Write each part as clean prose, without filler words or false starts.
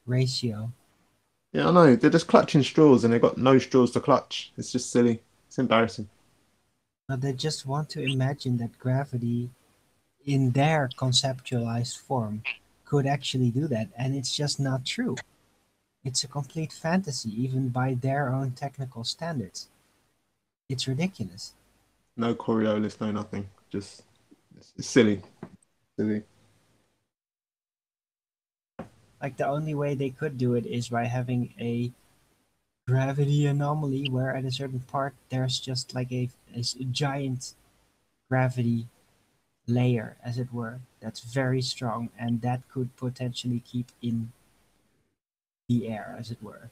ratio. Yeah, I know. They're just clutching straws and they've got no straws to clutch. It's just silly. It's embarrassing. But they just want to imagine that gravity, in their conceptualized form, could actually do that, and it's just not true. It's a complete fantasy, even by their own technical standards. It's ridiculous. No Coriolis, no nothing. Just it's silly. Silly. Like the only way they could do it is by having a gravity anomaly where at a certain part there's just like a giant gravity layer, as it were, that's very strong and that could potentially keep in the air, as it were,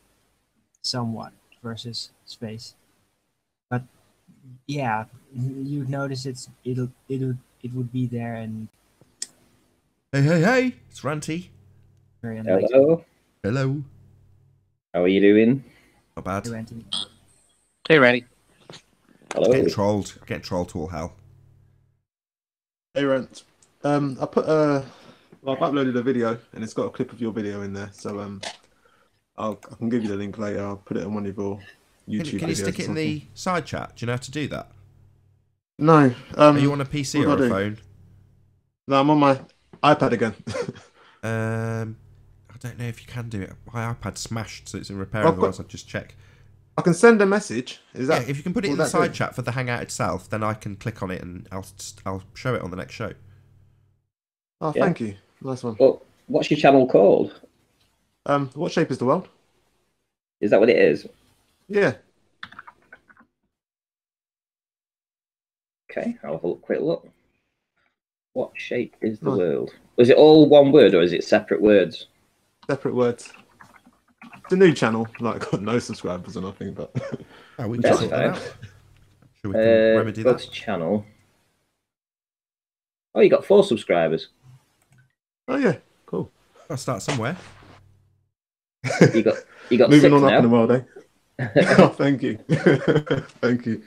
somewhat versus space. But yeah, you notice it would be there and Hey, hey, hey! It's Ranty. very unlikely. Hello. Hello. How are you doing? Not bad. to enter. Hey, Randy. Hello. Getting trolled. Getting trolled to all hell. Hey, Rent. I put well, I've uploaded a video and it's got a clip of your video in there. So I can give you the link later. I'll put it on one of your YouTube Can you videos stick or it in the side chat? Do you know how to do that? No. Are you on a PC what or do I a do? phone? No, I'm on my iPad again. I don't know if you can do it. My iPad's smashed, so it's in repair. I've Otherwise, got- I'll just check. I can send a message. Is Yeah, that? if you can put it will in the that side do? chat for the Hangout itself, then I can click on it and I'll show it on the next show. Oh, Yeah. thank you. Nice one. Well, what's your channel called? What shape is the world? Is that what it is? Yeah. Okay, I'll have a quick look. What shape is the Nice. world? Was it all one word or is it separate words? Separate words. It's a new channel. Like, got no subscribers or nothing, but Oh, we can That's sort that fine. out. Sure, we can remedy Go that. to channel. Oh, you got 4 subscribers. oh yeah, cool. I'll start somewhere. You got Moving 6 on up in the now. world, eh? Oh, thank you. Thank you.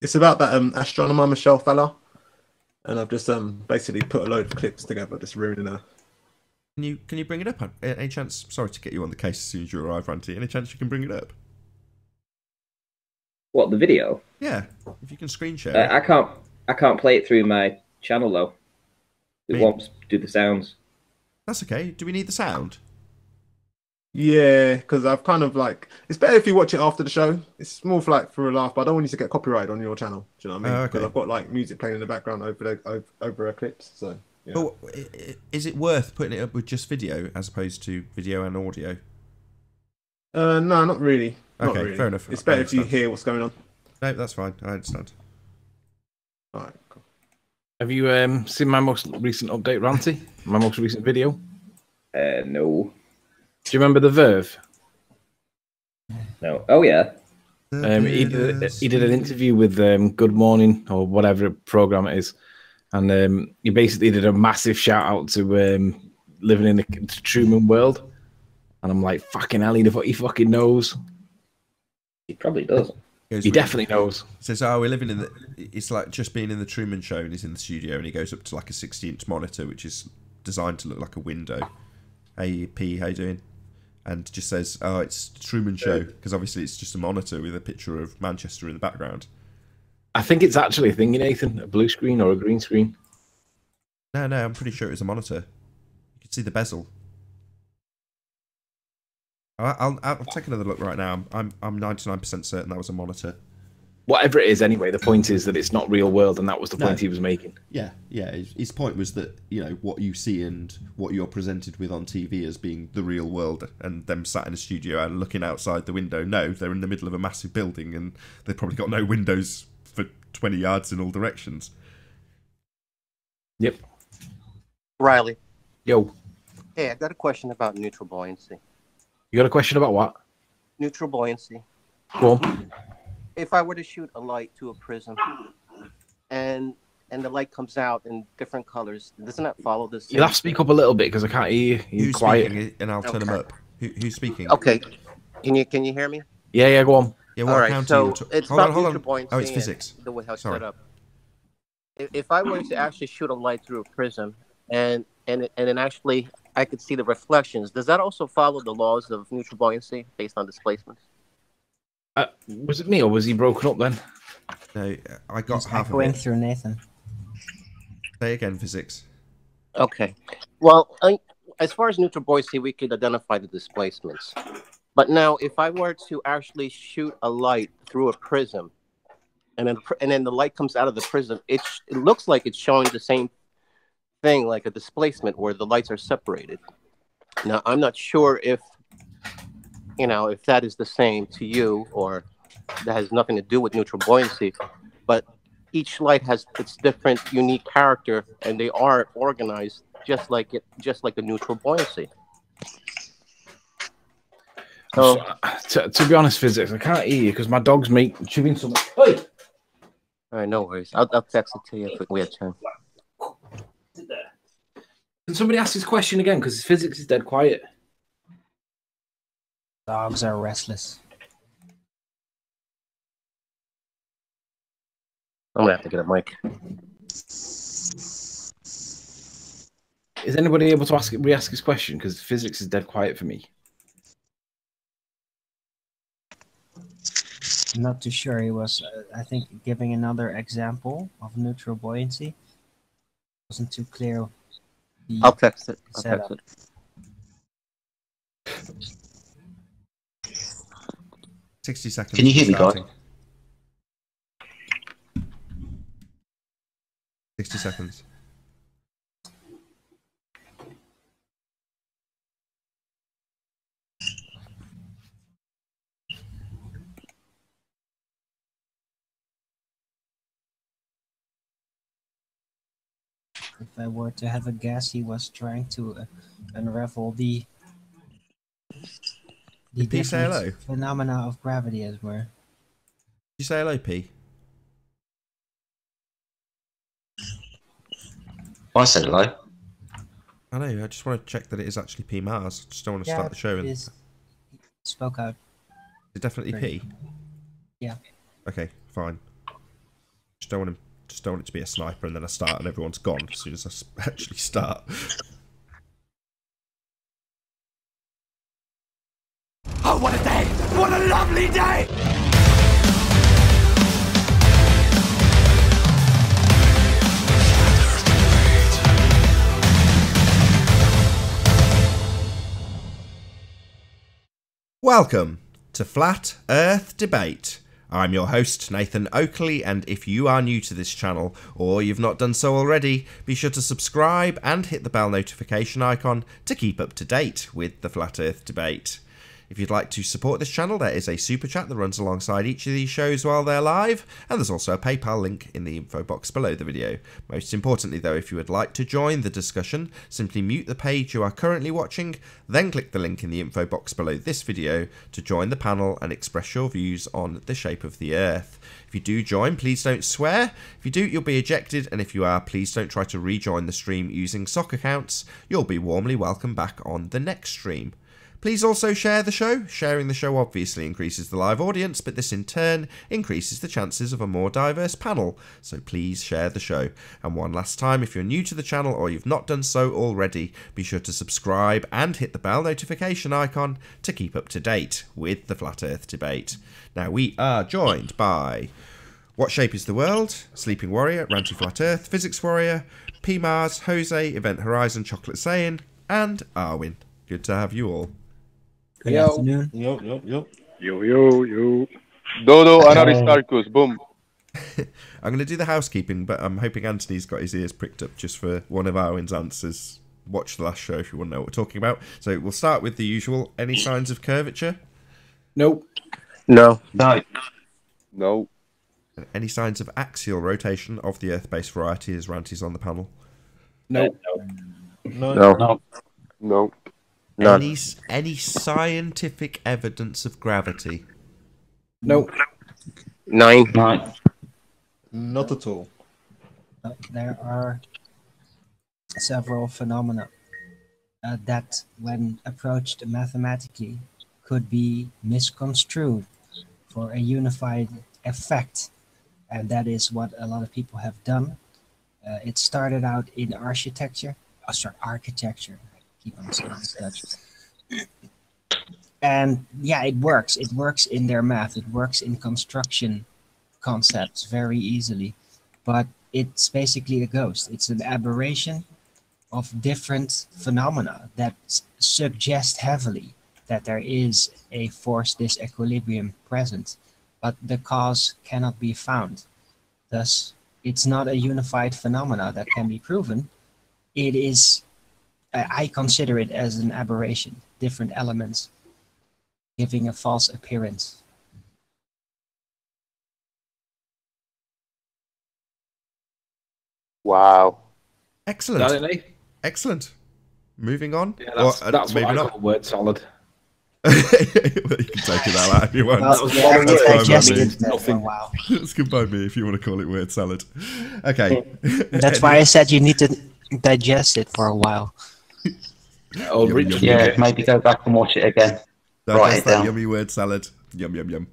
It's about that astronomer Michelle fella, and I've just basically put a load of clips together, just ruining her. Can you bring it up? Any chance? Sorry to get you on the case as soon as you arrive, Ranty. Any chance you can bring it up? What, the video? Yeah, if you can screen share it. I can't play it through my channel though. It Me- won't do the sounds. That's okay. Do we need the sound? Yeah, because I've kind of like it's better if you watch it after the show. It's more for like for a laugh, but I don't want you to get copyrighted on your channel. Do you know what I mean? Oh, Because okay. I've got like music playing in the background over our clips. So yeah. But is it worth putting it up with just video as opposed to video and audio? No, not really. Not Okay, really. fair enough. It's I better if you understand. hear what's going on. No, that's fine. I understand. All right, cool. Have you seen my most recent update, Ranty? My most recent video? No. Do you remember the Verve? No. Oh yeah. He did an interview with Good Morning or whatever program it is, and he basically did a massive shout out to living in the Truman world. And I'm like, fucking hell, he fucking knows. He probably does. He definitely knows. Says, "Oh, we're living in the." It's like just being in the Truman Show, and he's in the studio, and he goes up to like a 60-inch monitor, which is designed to look like a window. Hey, P, how you doing? And just says, "Oh, it's the Truman Show," because obviously it's just a monitor with a picture of Manchester in the background. I think it's actually a thing, Nathan, a blue screen or a green screen. No, I'm pretty sure it was a monitor. You can see the bezel. I'll take another look right now. I'm 99% certain that was a monitor. Whatever it is, anyway, the point is that it's not real world, and that was the point he was making. Yeah. His point was that, you know, what you see and what you're presented with on TV as being the real world, and them sat in a studio and looking outside the window. No, they're in the middle of a massive building, and they've probably got no windows for 20 yards in all directions. Yep. Riley, Yo, hey, I got a question about neutral buoyancy. you got a question about what? Neutral buoyancy. Go on. If I were to shoot a light to a prism, and the light comes out in different colors, doesn't that follow this? You'll have to speak up a little bit because I can't hear you. You're Who's quiet. speaking? And I'll turn them up. Who's speaking? Okay, can you hear me? Yeah, go on. Yeah, what All right, county so you it's hold on, about hold neutral on. buoyancy. Oh, it's and physics. The way how it's Sorry. set up. if I were to actually shoot a light through a prism, and then actually I could see the reflections, does that also follow the laws of neutral buoyancy based on displacements? Was it me or was he broken up then? No, I got Just half of echoing it. through Nathan. Say again, physics. Okay. Well, as far as neutral buoyancy, we could identify the displacements. But now, if I were to actually shoot a light through a prism, and then the light comes out of the prism, it looks like it's showing the same thing, like a displacement where the lights are separated. Now, I'm not sure if if that is the same to you, or that has nothing to do with neutral buoyancy, but each light has its different unique character, and they are organized just like the neutral buoyancy. So, to be honest, physics, I can't hear you because my dog's chewing something. Hey! all right, no worries. I'll text it to you if we have time. Can somebody ask his question again? Because physics is dead quiet. Dogs are restless. I'm gonna have to get a mic. Is anybody able to re-ask his question? Because physics is dead quiet for me. I'm not too sure. He was, I think, giving another example of neutral buoyancy. Wasn't too clear. I'll text it. I'll text it. 60 seconds. Can you hear me, guys? 60 seconds. If I were to have a guess, he was trying to unravel the Did P say hello? phenomena of gravity, as were. Did you say hello, P? I said hello. I know, I just want to check that it is actually P Mars. I just don't want to start the show and... He spoke out. Is it definitely P? Yeah. Okay, fine. Just don't want it to be a sniper and then I start and everyone's gone as soon as I actually start. Oh, what a day! What a lovely day! Welcome to Flat Earth Debate. I'm your host, Nathan Oakley, and if you are new to this channel, or you've not done so already, be sure to subscribe and hit the bell notification icon to keep up to date with the Flat Earth Debate. If you'd like to support this channel, there is a super chat that runs alongside each of these shows while they're live, and there's also a PayPal link in the info box below the video. Most importantly though, if you would like to join the discussion, simply mute the page you are currently watching, then click the link in the info box below this video to join the panel and express your views on the shape of the Earth. If you do join, please don't swear. If you do, you'll be ejected, and if you are, please don't try to rejoin the stream using sock accounts. You'll be warmly welcome back on the next stream. Please also share the show. Sharing the show obviously increases the live audience, but this in turn increases the chances of a more diverse panel. So please share the show. And one last time, if you're new to the channel or you've not done so already, be sure to subscribe and hit the bell notification icon to keep up to date with the Flat Earth Debate. Now we are joined by What Shape is the World, Sleeping Warrior, Ranty Flat Earth, Physics Warrior, P Mars, Jose, Event Horizon, Chocolate Saiyan, and Arwin. Good to have you all. Good afternoon. Yo. Dodo and Aristarchus, boom. I'm going to do the housekeeping, but I'm hoping Anthony's got his ears pricked up just for one of Arwin's answers. Watch the last show if you want to know what we're talking about. So we'll start with the usual. Any signs of curvature? Nope. No. Any signs of axial rotation of the Earth-based variety as Ranty's on the panel? Nope. No. None. Any scientific evidence of gravity? Nope. 9. Not at all. There are several phenomena that, when approached mathematically, could be misconstrued for a unified effect. And that is what a lot of people have done. It started out in architecture. Oh, sorry, architecture. I keep on saying Dutch. And yeah, it works. It works in their math. It works in construction concepts very easily. But it's basically a ghost. It's an aberration of different phenomena that suggest heavily that there is a force disequilibrium present, but the cause cannot be found. Thus, it's not a unified phenomena that can be proven. It is, I consider it as an aberration, different elements giving a false appearance. Wow. Excellent. That it, eh? Excellent. Moving on. Yeah, that's what I call word salad. Well, you can take it out if you want. Well, yeah, That's fine by digested me. that for a while. That's good by me if you want to call it word salad. Okay. That's why I said you need to digest it for a while. Oh, Yum, Richard, yum, Yeah, yum. maybe go back and watch it again. Digest Write it that down. yummy word salad. Yum, yum, yum.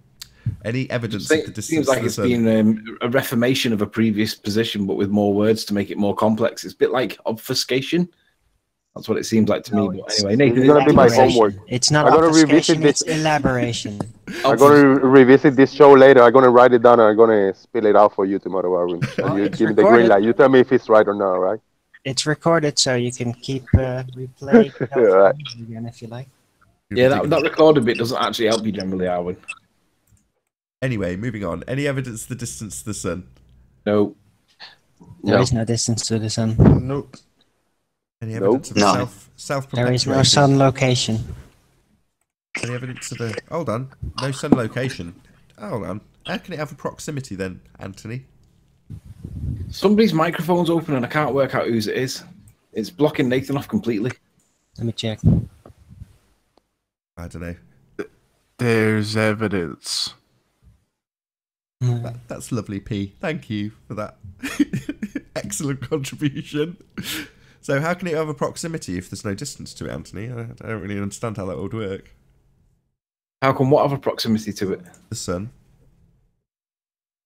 Any evidence of the distance Seems like to the it's sun? been a reformation of a previous position, but with more words to make it more complex. It's a bit like obfuscation. That's what it seems like to me. But anyway, Nathan, It's gonna be my Elaboration. homework. It's not I'm gonna obfuscation, revisit it's elaboration. I'm gonna revisit this show later. I'm gonna write it down and I'm gonna spill it out for you tomorrow, Arvin. Oh, And you it's give me the green recorded. light. You tell me if it's right or not, right? It's recorded, so you can keep replaying Right. again if you like. yeah, that recorded bit doesn't actually help you generally, Arwen. Anyway, moving on. Any evidence of the distance to the sun? No. There is no distance to the sun. Nope. Any evidence of No. self There is no perpetuating? sun location. Any evidence of a... Hold on. No sun location. Hold on. How can it have a proximity then, Anthony? Somebody's microphone's open and I can't work out whose it is. It's blocking Nathan off completely. Let me check. I don't know. There's evidence. That's lovely, P. Thank you for that excellent contribution. So how can it have a proximity if there's no distance to it, Anthony? I don't really understand how that would work. How can what have a proximity to it? The sun.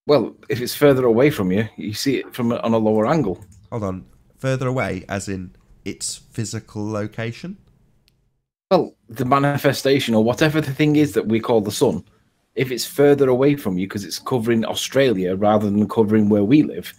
Well, if it's further away from you, you see it from on a lower angle. Hold on. Further away, as in its physical location? Well, the manifestation or whatever the thing is that we call the sun, if it's further away from you because it's covering Australia rather than covering where we live,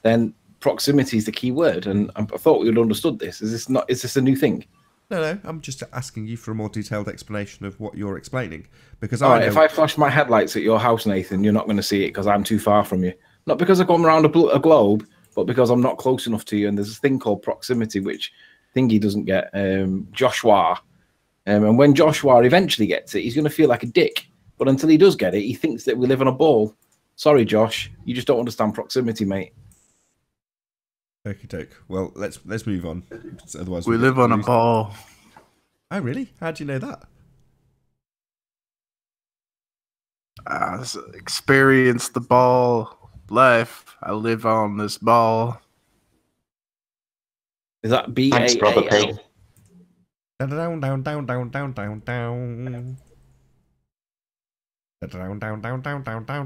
then proximity is the key word. And I thought we had understood this. Is this a new thing? No. I'm just asking you for a more detailed explanation of what you're explaining. Because All I right, know... if I flash my headlights at your house, Nathan, you're not going to see it because I'm too far from you. Not because I've gone around a globe, but because I'm not close enough to you. And there's a thing called proximity, which Thingy doesn't get. Joshua. And when Joshua eventually gets it, he's going to feel like a dick. But until he does get it, he thinks that we live on a ball. Sorry, Josh. You just don't understand proximity, mate. Okie doke. Well, let's move on. Otherwise, We live on a ball. Oh, really? How do you know that? I experience the ball life. I live on this ball. Is that Thanks, brother P. B-A-A-L? Down.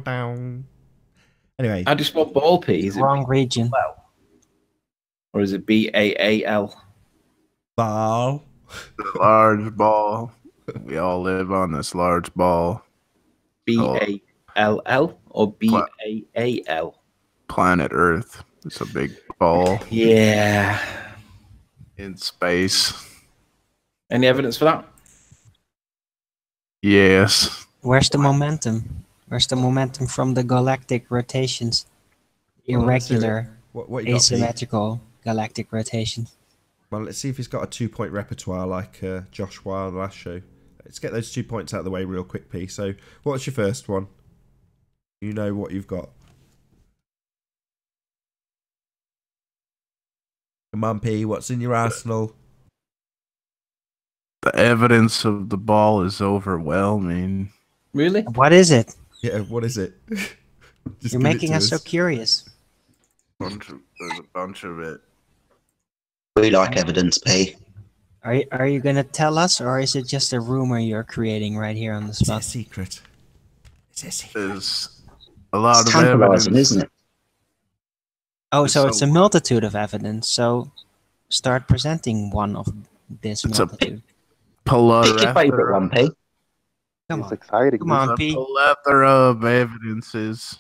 Down. Anyway, How do you spell ball, P? Is it Wrong region. or is it B-A-A-L? ball. Large ball. We all live on this large ball. B-A-L-L or B-A-A-L? Planet Earth. It's a big ball Yeah. in space. Any evidence for that? Yes. Where's the momentum? Where's the momentum from the galactic rotations? Irregular, What you got, Pete? asymmetrical galactic rotations. Well, let's see if he's got a 2-point repertoire like Joshua on the last show. Let's get those 2 points out of the way real quick, P. So, what's your first one? You know what you've got. Come on, P. What's in your arsenal? The evidence of the ball is overwhelming. Really? What is it? Yeah, what is it? Just You're give it making to us so curious. There's a bunch of it. We like evidence, P. Are you gonna tell us, or is it just a rumor you're creating right here on the It's a spot? secret. It's a secret. There's a lot It's of evidence. tantalising, isn't it? Oh, so it's a So- multitude of evidence. So start presenting one of this It's a multitude. Pick your favourite one, P. Come It's on. exciting. Come on, a P. plethora of evidences.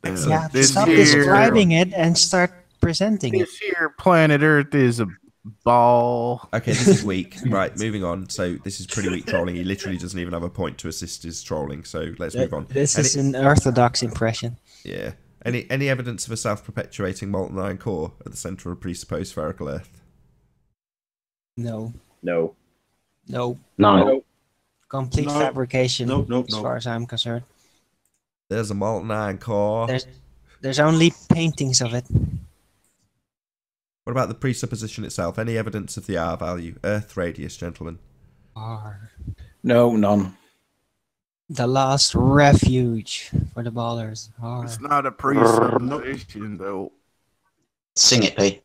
Yeah, This stop here- describing it and start presenting it. This here planet Earth is a ball. Okay, this is weak. Right, moving on. So this is pretty weak trolling. He literally doesn't even have a point to assist his trolling. So let's move on. This is an orthodox impression. Yeah. Any evidence of a self-perpetuating molten iron core at the centre of a presupposed spherical Earth? No. No. No. No. Complete No. fabrication No, as far as I'm concerned. There's a molten iron core. There's only paintings of it. What about the presupposition itself? Any evidence of the R value? Earth radius, gentlemen. R. No, none. The last refuge for the ballers. R. It's not a presupposition, though. Sing it, P.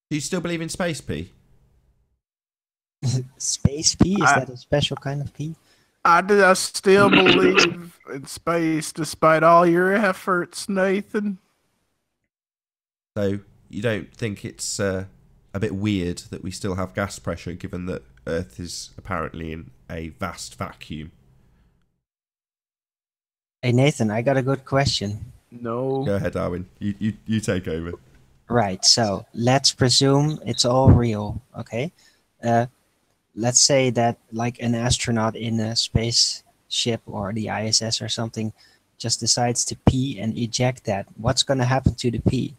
Do you still believe in space, P? Space P? Is that a special kind of P? I still believe in space despite all your efforts, Nathan. So you don't think it's a bit weird that we still have gas pressure, given that Earth is apparently in a vast vacuum? Hey Nathan, I got a good question. No. Go ahead, Darwin. You take over. Right, so let's presume it's all real, okay? Let's say that like an astronaut in a spaceship or the ISS or something just decides to pee and eject that. What's going to happen to the pee?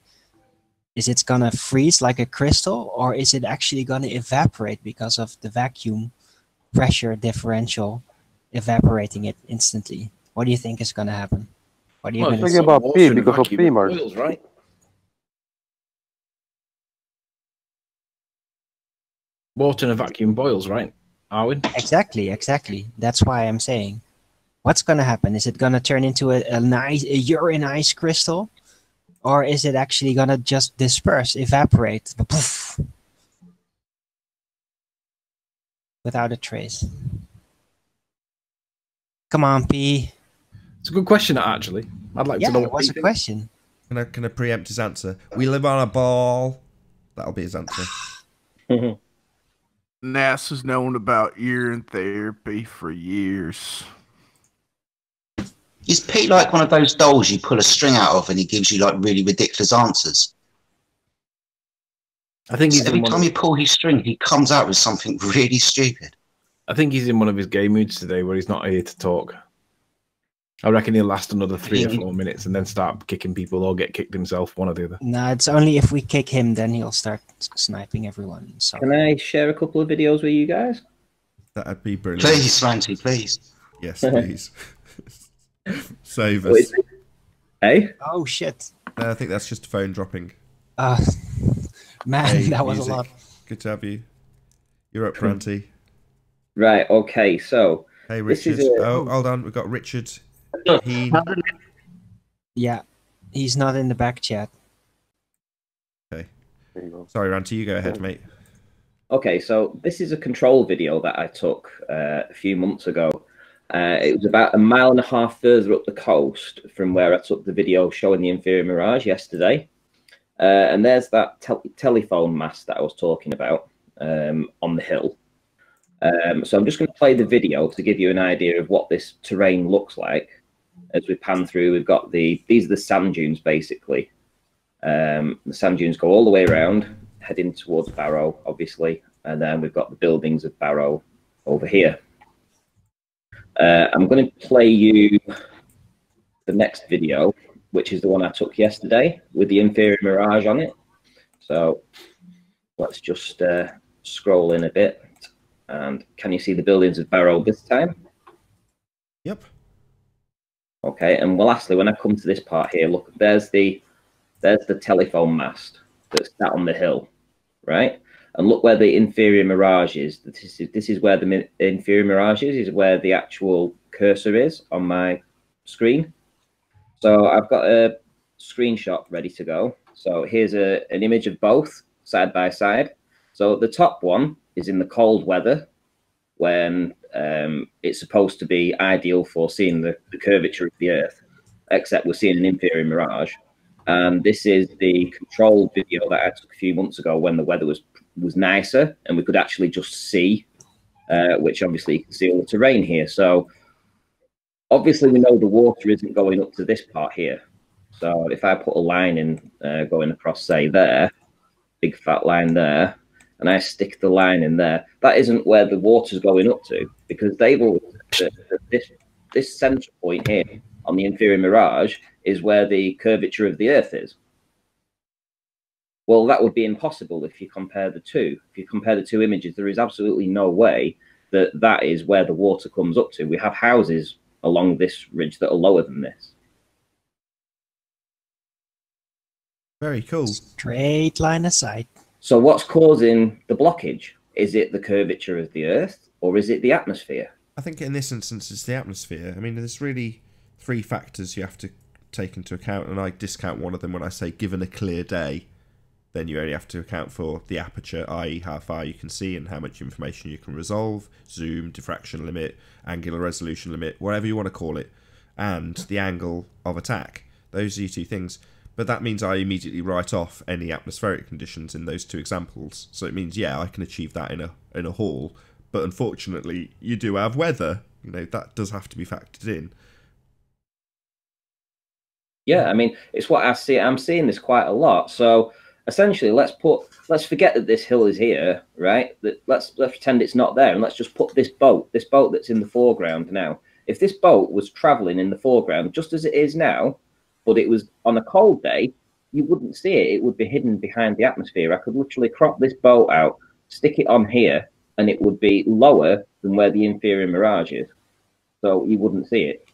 Is it going to freeze like a crystal, or is it actually going to evaporate because of the vacuum pressure differential evaporating it instantly? What do you think is going to happen? What are you Well, going Think to say? about P Water because of vacuum P, Mark. boils, right? Water in a vacuum boils, right? Arwin? Exactly. That's why I'm saying. What's going to happen? Is it going to turn into a urine ice crystal? Or is it actually going to just disperse, evaporate, poof, without a trace? Come on, P. It's a good question, actually. I'd like Yeah, to know it what was you a think. question. Can I preempt his answer? We live on a ball. That'll be his answer. NASA's known about urine therapy for years. Is P like one of those dolls you pull a string out of and he gives you like really ridiculous answers? I think he's Every in one time of, you pull his string, he comes out with something really stupid. I think he's in one of his gay moods today where he's not here to talk. I reckon he'll last another 3 or 4 minutes and then start kicking people or get kicked himself, one or the other. No, it's only if we kick him, then he'll start sniping everyone. So. Can I share a couple of videos with you guys? That'd be brilliant. Please, Slanty, please. Yes, please. Save us. Hey? Oh, shit. I think that's just a phone dropping. Man, Hey, that was music. a lot. Good to have you. You're up, Ranty. Right, okay, so... Hey, this Richard. is a- Oh, hold on. We've got Richard. Yeah, he's not in the back chat. Okay. There you go. Sorry, Ranty. You go ahead, mate. Okay, so this is a control video that I took a few months ago. It was about 1.5 miles further up the coast from where I took the video showing the inferior mirage yesterday. And there's that telephone mast that I was talking about on the hill. So I'm just going to play the video to give you an idea of what this terrain looks like. As we pan through, we've got these are the sand dunes, basically. The sand dunes go all the way around, heading towards Barrow, obviously. And then we've got the buildings of Barrow over here. I'm going to play you the next video, which is the one I took yesterday with the inferior mirage on it. So let's just scroll in a bit. And can you see the buildings of Barrow this time? Yep. Okay, and well, lastly, when I come to this part here, look, there's the telephone mast that's sat on the hill, right? And look where the inferior mirage is. This is where the inferior mirage is where the actual cursor is on my screen. So I've got a screenshot ready to go. So here's an image of both side by side. So the top one is in the cold weather when it's supposed to be ideal for seeing the curvature of the Earth, except we're seeing an inferior mirage. And this is the control video that I took a few months ago when the weather was nicer and we could actually just see, which obviously you can see all the terrain here. So obviously we know the water isn't going up to this part here. So if I put a line in going across, say there, big fat line there, and I stick the line in there, that isn't where the water's going up to, because they've always said that this centre point here on the inferior mirage is where the curvature of the Earth is. Well, that would be impossible if you compare the two. If you compare the two images, there is absolutely no way that that is where the water comes up to. We have houses along this ridge that are lower than this. Very cool. Straight line of sight. So what's causing the blockage? Is it the curvature of the Earth, or is it the atmosphere? I think in this instance it's the atmosphere. I mean, there's really 3 factors you have to take into account, and I discount one of them when I say given a clear day, then you only have to account for the aperture, i.e. how far you can see and how much information you can resolve, zoom, diffraction limit, angular resolution limit, whatever you want to call it, and the angle of attack. Those are your 2 things. But that means I immediately write off any atmospheric conditions in those 2 examples. So it means, yeah, I can achieve that in a hall, but unfortunately you do have weather. You know, that does have to be factored in. Yeah, I mean, it's what I see. I'm seeing this quite a lot. So essentially, let's forget that this hill is here, right? Let's pretend it's not there, and let's just put this boat that's in the foreground now. If this boat was traveling in the foreground just as it is now, but it was on a cold day, you wouldn't see it. It would be hidden behind the atmosphere. I could literally crop this boat out, stick it on here, and it would be lower than where the inferior mirage is. So you wouldn't see it.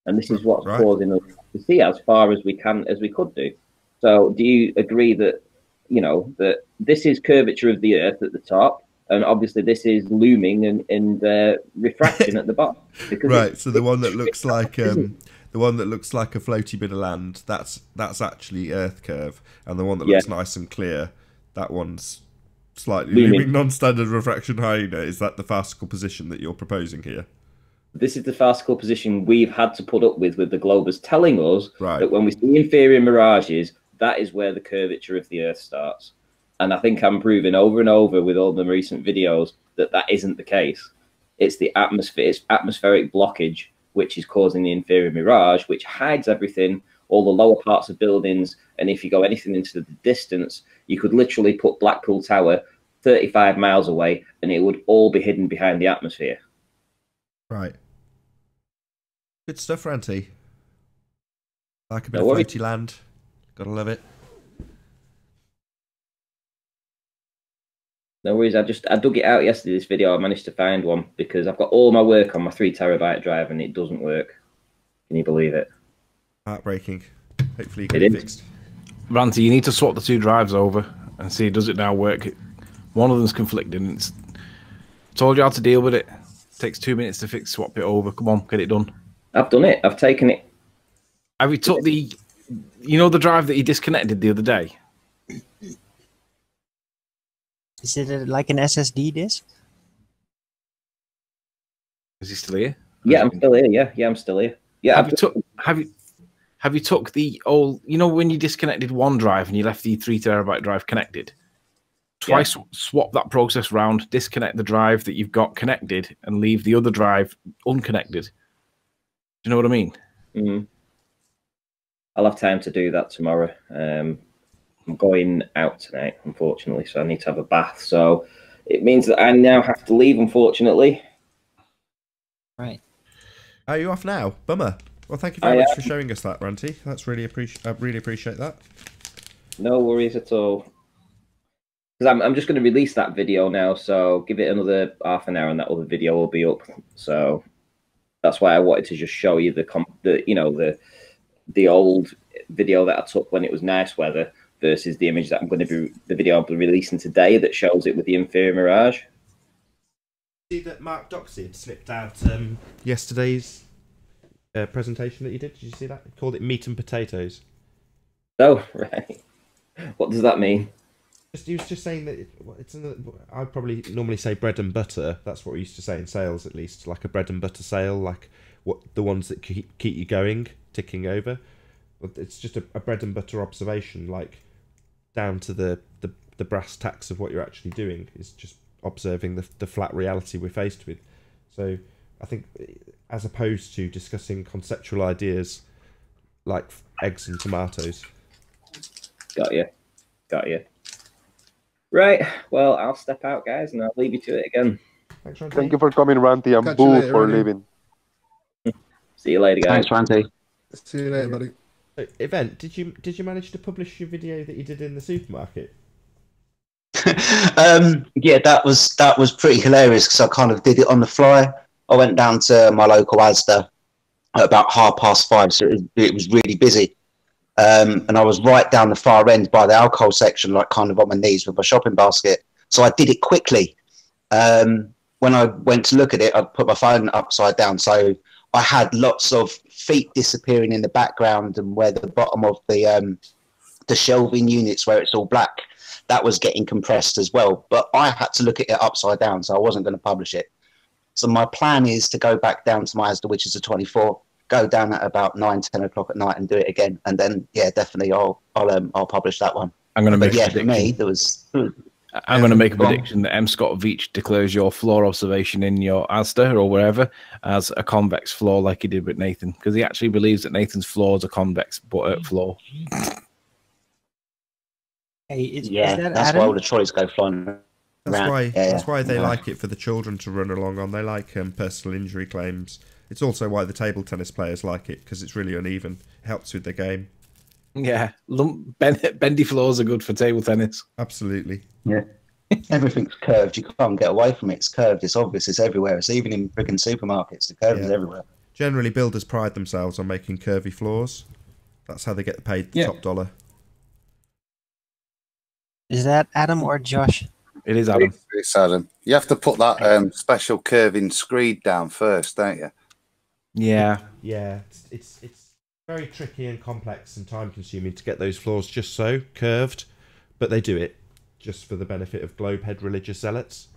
And this is what's causing us to see as far as we could do. So do you agree that, you know, that this is curvature of the Earth at the top, and obviously this is looming and refraction at the bottom? Right. So the one that looks like a floaty bit of land, that's actually Earth curve, and the one that looks nice and clear, that one's slightly looming non-standard refraction hyena. Is that the farcical position that you're proposing here? This is the farcical position we've had to put up with the globers telling us that when we see inferior mirages, that is where the curvature of the Earth starts. And I think I'm proving over and over with all the recent videos that that isn't the case. It's the atmosphere, it's atmospheric blockage, which is causing the inferior mirage, which hides everything, all the lower parts of buildings. And if you go anything into the distance, you could literally put Blackpool Tower 35 miles away and it would all be hidden behind the atmosphere. Right. Good stuff, Ranty. Like a bit of floaty land. Gotta love it. No worries. I dug it out yesterday, this video. I managed to find one because I've got all my work on my 3 terabyte drive and it doesn't work. Can you believe it? Heartbreaking. Hopefully you get it fixed. Ranty, you need to swap the 2 drives over and see, does it now work? One of them's conflicting. It's told you how to deal with it. Takes 2 minutes to fix, swap it over. Come on, get it done. I've done it. I've taken it. Have you took the, you know, the drive that you disconnected the other day? Is it like an SSD disk? Is he still here? Yeah, I'm still here. Yeah, I'm still here. Yeah. Have you took the old, you know, when you disconnected one drive and you left the 3 terabyte drive connected? Twice swap that process round, disconnect the drive that you've got connected and leave the other drive unconnected. Do you know what I mean? Mm-hmm. I'll have time to do that tomorrow. I'm going out tonight, unfortunately, so I need to have a bath. So it means that I now have to leave, unfortunately. Right. Are you off now? Bummer. Well, thank you very much for showing us that, Ranty. That's really I really appreciate that. No worries at all. Because I'm just going to release that video now, so give it another half an hour and that other video will be up. So that's why I wanted to just show you the old video that I took when it was nice weather versus the image that I'm going to be, the video I'll be releasing today that shows it with the inferior mirage. See that Mark Doxey had slipped out yesterday's presentation that you did? Did you see that? He called it meat and potatoes. Oh, right. What does that mean? He was just saying that I'd probably normally say bread and butter. That's what we used to say in sales, at least, like a bread and butter sale. Like what the ones that keep you going, ticking over. It's just a bread and butter observation, like down to the brass tacks of what you're actually doing. Is just observing the flat reality we're faced with. So I think, as opposed to discussing conceptual ideas like eggs and tomatoes. Got you. Right. Well, I'll step out, guys, and I'll leave you to it again. Thanks, Randy. Thank you for coming, Ranty, and Boo for leaving. See you later, guys. Thanks, Ranty. See you later, buddy. Event, did you manage to publish your video that you did in the supermarket? Yeah, that was pretty hilarious because I kind of did it on the fly. I went down to my local Asda at about 5:30, so it was really busy. And I was right down the far end by the alcohol section, like kind of on my knees with my shopping basket. So I did it quickly. When I went to look at it, I put my phone upside down. So I had lots of feet disappearing in the background, and where the bottom of the shelving units where it's all black, that was getting compressed as well. But I had to look at it upside down, so I wasn't going to publish it. So my plan is to go back down to my Asda, which is a 24, go down at about 9-10 o'clock at night and do it again. And then, yeah, definitely I'll publish that one. I'm going to make a prediction. For me, there was... I'm going to make a prediction that M. Scott Veach declares your floor observation in your Asda or wherever as a convex floor, like he did with Nathan, because he actually believes that Nathan's floor is a convex floor. Hey, that's Adam? why all the trolleys go flying around. That's why they like it for the children to run along on. They like personal injury claims. It's also why the table tennis players like it, because it's really uneven. It helps with the game. Yeah, bendy floors are good for table tennis. Absolutely. Yeah. Everything's curved. You can't get away from it. It's curved. It's obvious. It's everywhere. It's even in friggin' supermarkets. The curve is everywhere. Generally, builders pride themselves on making curvy floors. That's how they get paid the top dollar. Is that Adam or Josh? It is Adam. It's Adam. You have to put that special curving screed down first, don't you? Yeah. Yeah. It's very tricky and complex and time consuming to get those floors just so curved, but they do it just for the benefit of globehead religious zealots,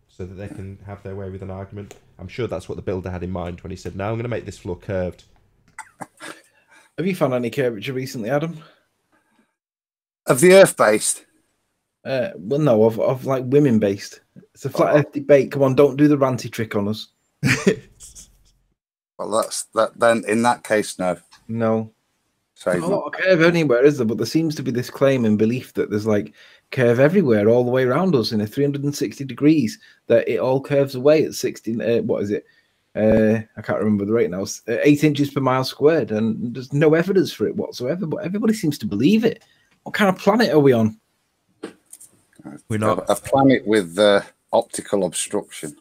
so that they can have their way with an argument. I'm sure that's what the builder had in mind when he said, "No, I'm going to make this floor curved." Have you found any curvature recently, Adam? Of the earth based? Well, no, of like women based. It's a flat earth debate. Come on, don't do the ranty trick on us. Well, that's that. Then in that case, no. No. There's not a lot of curve anywhere, is there? But there seems to be this claim and belief that there's like curve everywhere, all the way around us in a 360 degrees, that it all curves away at 16. What is it? I can't remember the rate now. 8 inches per mile squared, and there's no evidence for it whatsoever. But everybody seems to believe it. What kind of planet are we on? We're not a planet with optical obstruction.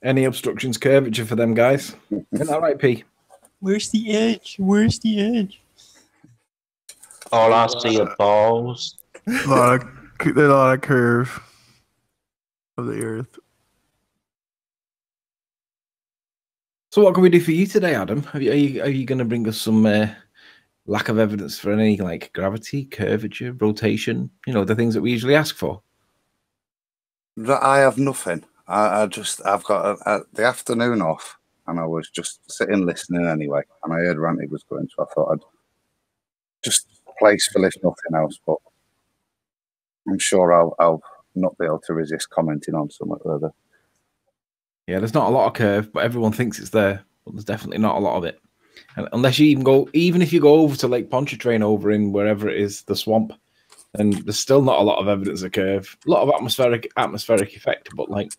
Any obstructions, curvature for them guys. Isn't that right, P? Where's the edge? Where's the edge? All I see are balls. A lot of curve of the earth. So what can we do for you today, Adam? Are you going to bring us some lack of evidence for any like gravity, curvature, rotation? You know, the things that we usually ask for. I have nothing. I've got the afternoon off, and I was just sitting listening anyway. And I heard Ranty was going, so I thought I'd just place Phil if nothing else. But I'm sure I'll not be able to resist commenting on something further. Yeah, there's not a lot of curve, but everyone thinks it's there. But there's definitely not a lot of it. And unless you even if you go over to Lake Pontchartrain over in wherever it is, the swamp, and there's still not a lot of evidence of curve. A lot of atmospheric effect, but like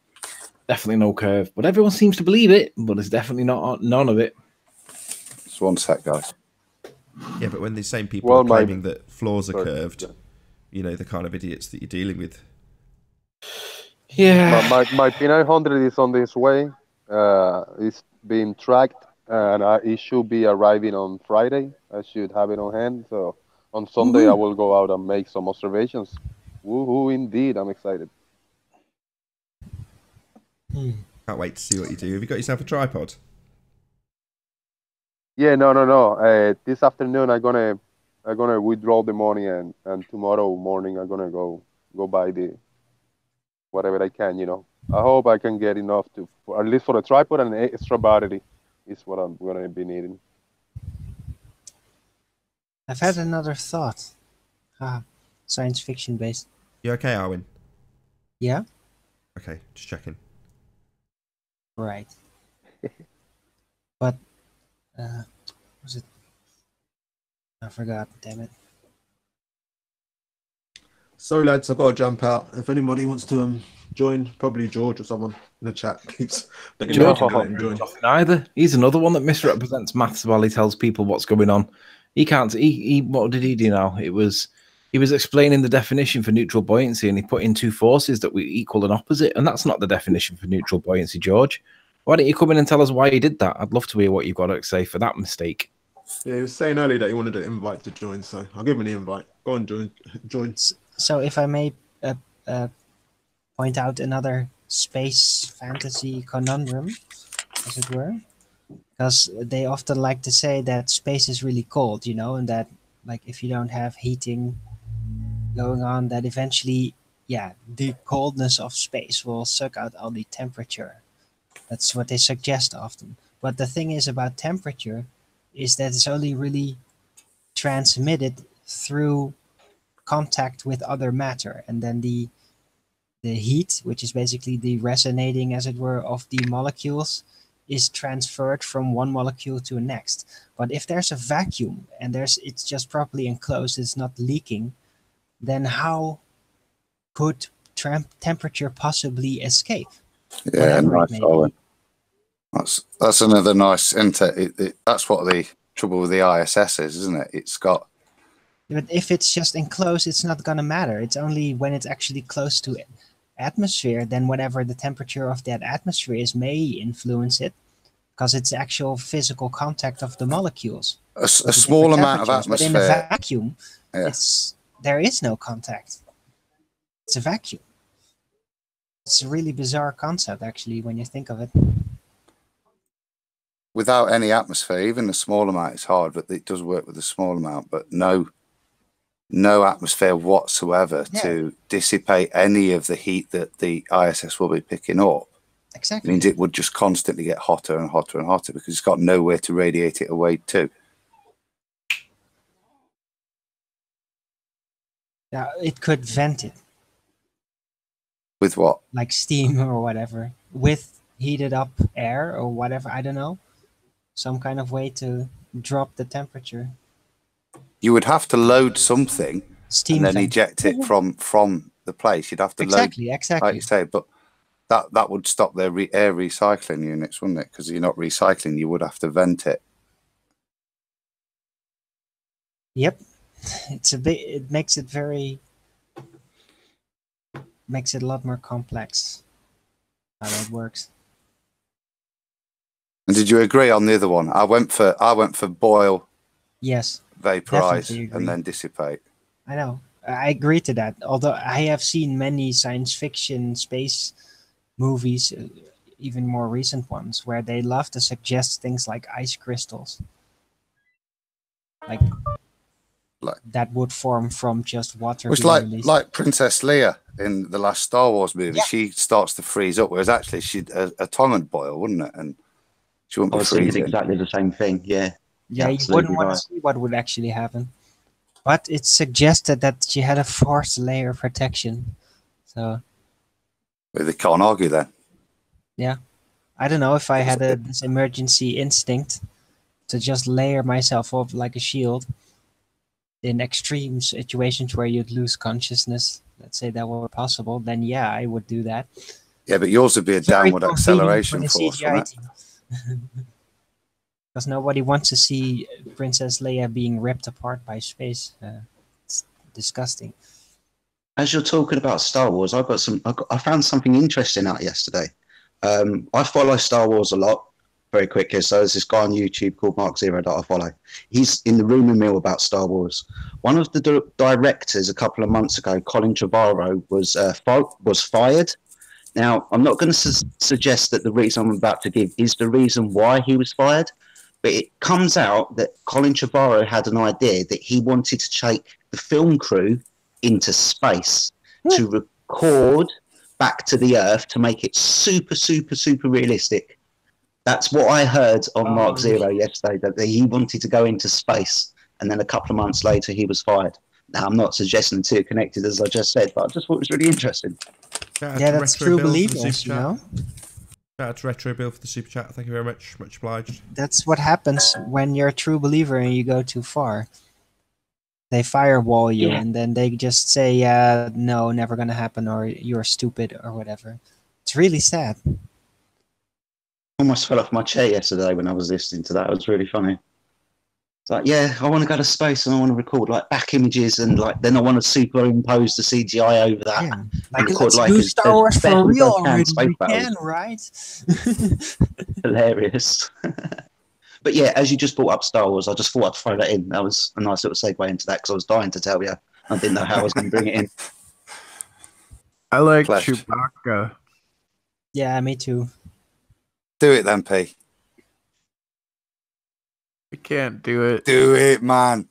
definitely no curve. But everyone seems to believe it, but there's definitely none of it. Just one sec, guys. Yeah, but when these same people are claiming that floors are curved, you know, the kind of idiots that you're dealing with. Yeah. My P900 is on this way. It's being tracked, and it should be arriving on Friday. I should have it on hand. So on Sunday, I will go out and make some observations. Woohoo, indeed. I'm excited. Can't wait to see what you do. Have you got yourself a tripod? Yeah, no. This afternoon, I'm gonna withdraw the money, and tomorrow morning, I'm gonna go buy the whatever I can. You know, I hope I can get enough at least for the tripod and an extra battery is what I'm going to be needing. I've had another thought. Science fiction based. You okay, Arwin? Yeah? Okay, just checking. Right. But, was it? I forgot, damn it. Sorry, lads, I've got to jump out. If anybody wants to join, probably George or someone in the chat keeps letting me know to go and join. Neither. He's another one that misrepresents maths while he tells people what's going on. He can't. He what did he do now? He was explaining the definition for neutral buoyancy, and he put in two forces that were equal and opposite, and that's not the definition for neutral buoyancy, George. Why don't you come in and tell us why he did that? I'd love to hear what you've got to say for that mistake. Yeah, he was saying earlier that he wanted an invite to join, so I'll give him the invite. Go on, join. So if I may point out another space fantasy conundrum, as it were, because they often like to say that space is really cold, you know, and that like if you don't have heating going on, that eventually, yeah, the coldness of space will suck out all the temperature. That's what they suggest often. But the thing is about temperature is that it's only really transmitted through contact with other matter, and then the heat, which is basically the resonating, as it were, of the molecules, is transferred from one molecule to the next. But if there's a vacuum and it's just properly enclosed, it's not leaking, then how could temperature possibly escape? Yeah, nice, Owen. That's another nice. That's what the trouble with the ISS is, isn't it? It's got. But if it's just enclosed, it's not going to matter. It's only when it's actually close to atmosphere, then whatever the temperature of that atmosphere is may influence it, because it's actual physical contact of the molecules. A small amount of atmosphere. But in a vacuum, there is no contact. It's a vacuum. It's a really bizarre concept, actually, when you think of it. Without any atmosphere, even a small amount is hard, but it does work with a small amount. But no atmosphere whatsoever to dissipate any of the heat that the ISS will be picking up. Exactly. It means it would just constantly get hotter and hotter and hotter because it's got nowhere to radiate it away to. Yeah, it could vent it. With what? Like steam or whatever. With heated up air or whatever, I don't know. Some kind of way to drop the temperature. You would have to load something steam and then eject it from the place. You'd have to load, exactly, like you say, but that would stop their air recycling units, wouldn't it? Because you're not recycling, you would have to vent it. Yep, it's a bit. It makes it a lot more complex how that works. And did you agree on the other one? I went for boil. Yes. Vaporize and then dissipate. I know. I agree to that. Although I have seen many science fiction space movies, even more recent ones, where they love to suggest things like ice crystals. Like that would form from just water. It's like Princess Leia in the last Star Wars movie. Yeah. She starts to freeze up, whereas actually she'd a tongue would boil, wouldn't it? And she wouldn't be freezing. Exactly the same thing. Yeah. Yeah, you wouldn't want to see what would actually happen. But it suggested that she had a fourth layer of protection. So. Well, they can't argue then. Yeah. I don't know if I had this emergency instinct to just layer myself up like a shield in extreme situations where you'd lose consciousness. Let's say that were possible. Then, yeah, I would do that. Yeah, but yours would be a downward acceleration force, wouldn't it? Because nobody wants to see Princess Leia being ripped apart by space. It's disgusting. As you're talking about Star Wars, I found something interesting out yesterday. I follow Star Wars a lot, very quickly. So there's this guy on YouTube called Mark Zero that I follow. He's in the rumour mill about Star Wars. One of the directors a couple of months ago, Colin Trevorrow, was fired. Now, I'm not going to suggest that the reason I'm about to give is the reason why he was fired. But it comes out that Colin Trevorrow had an idea that he wanted to take the film crew into space to record back to the Earth to make it super, super, super realistic. That's what I heard on Mark Oh. Zero yesterday, that he wanted to go into space, and then a couple of months later he was fired. Now, I'm not suggesting two are connected, as I just said, but I just thought it was really interesting. Yeah, that's true believers, you know? Shout out to Retro Bill for the super chat. Thank you very much. Much obliged. That's what happens when you're a true believer and you go too far. They firewall you, and then they just say, no, never gonna happen, or you're stupid, or whatever. It's really sad. Almost fell off my chair yesterday when I was listening to that. It was really funny. It's like, yeah, I want to go to space and I want to record like back images, and like then I want to superimpose the CGI over that. Yeah, like record, let's do Star Wars for best real can already. space We battles. can, right? Hilarious. But yeah, as you just brought up Star Wars, I just thought I'd throw that in. That was a nice little segue into that because I was dying to tell you. I didn't know how I was going to bring it in. I like Flash. Chewbacca. Yeah, me too. Do it then, P. I can't do it. Do it, man.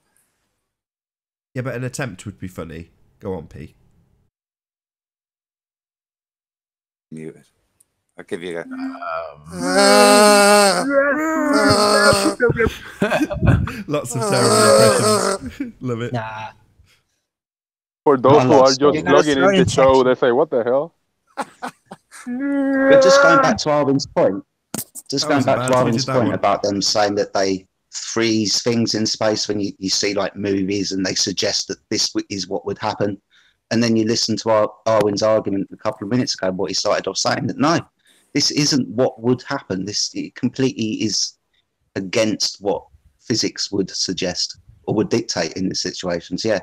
Yeah, but an attempt would be funny. Go on, P. Muted. I'll give you a Lots of terrible impressions. Love it. Nah. For those who are You're just gonna logging throw in in the show, they say, "What the hell?" But just going back to Arvin's point, One. about them saying that they freeze things in space when you see like movies and they suggest that this is what would happen. And then you listen to Arwin's argument a couple of minutes ago, what he started off saying, that no, this isn't what would happen. This completely is against what physics would suggest or would dictate in this situation. So yeah,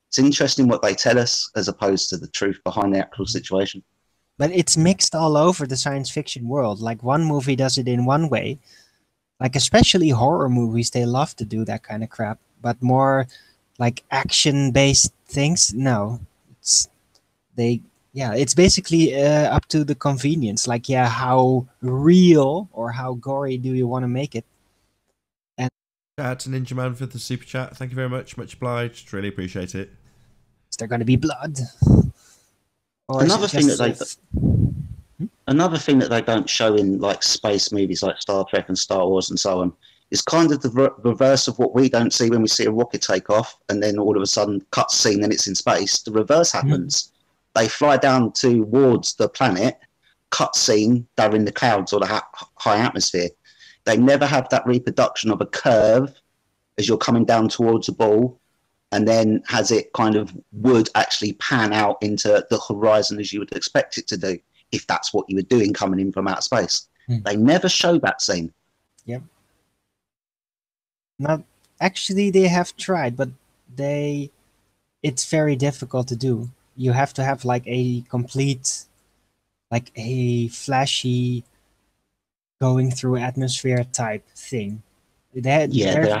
it's interesting what they tell us as opposed to the truth behind the actual situation. But it's mixed all over the science fiction world. Like one movie does it in one way. Like especially horror movies, they love to do that kind of crap. But more like action-based things, no. It's basically up to the convenience. Like, yeah, how real or how gory do you want to make it? And Shout out to Ninja Man for the super chat. Thank you very much. Much obliged. Really appreciate it. is there going to be blood? Or Another thing that they don't show in like space movies like Star Trek and Star Wars and so on is kind of the reverse of what we don't see when we see a rocket take off and then all of a sudden cut scene and it's in space. The reverse happens. They fly down towards the planet, cut scene, they're in the clouds or the high atmosphere. They never have that reproduction of a curve as you're coming down towards a ball, and then has it kind of would actually pan out into the horizon as you would expect it to do if that's what you were doing coming in from outer space. They never show that scene. Yep. Not actually, they have tried, but it's very difficult to do. You have to have like a complete, like a flashy going through atmosphere type thing. They're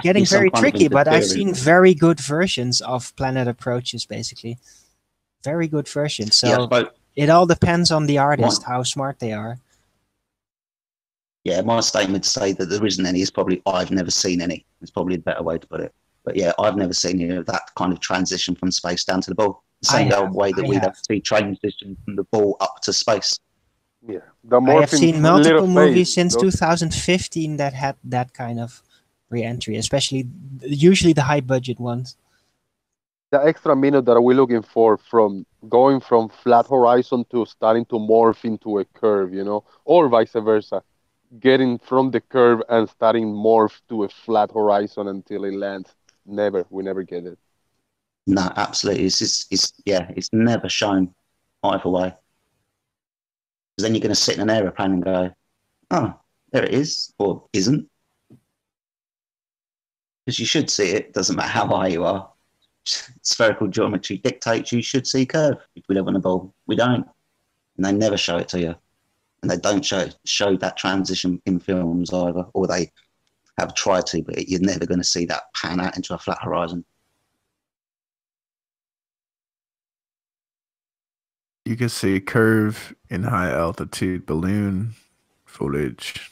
getting very tricky, but I've seen very good versions of Planet Approaches, basically. Very good versions. So it all depends on the artist, how smart they are. Yeah, my statement to say that there isn't any is probably I've never seen any. It's probably a better way to put it. But yeah, I've never seen that kind of transition from space down to the ball. The same way that we don't see transition from the ball up to space. Yeah, I have seen multiple movies since 2015 that had that kind of re-entry, usually the high budget ones. The extra minute that we're looking for from going from flat horizon to starting to morph into a curve, or vice versa, getting from the curve and starting morph to a flat horizon until it lands. We never get it. No, absolutely. It's never shown either way. Because then you're going to sit in an aeroplane and go, oh, there it is, or isn't. Because you should see it, doesn't matter how high you are. Spherical geometry dictates you should see curve if we live on a ball. We don't. And they never show it to you. And they don't show that transition in films either, or they have tried to, but you're never going to see that pan out into a flat horizon. You can see a curve in high altitude balloon footage.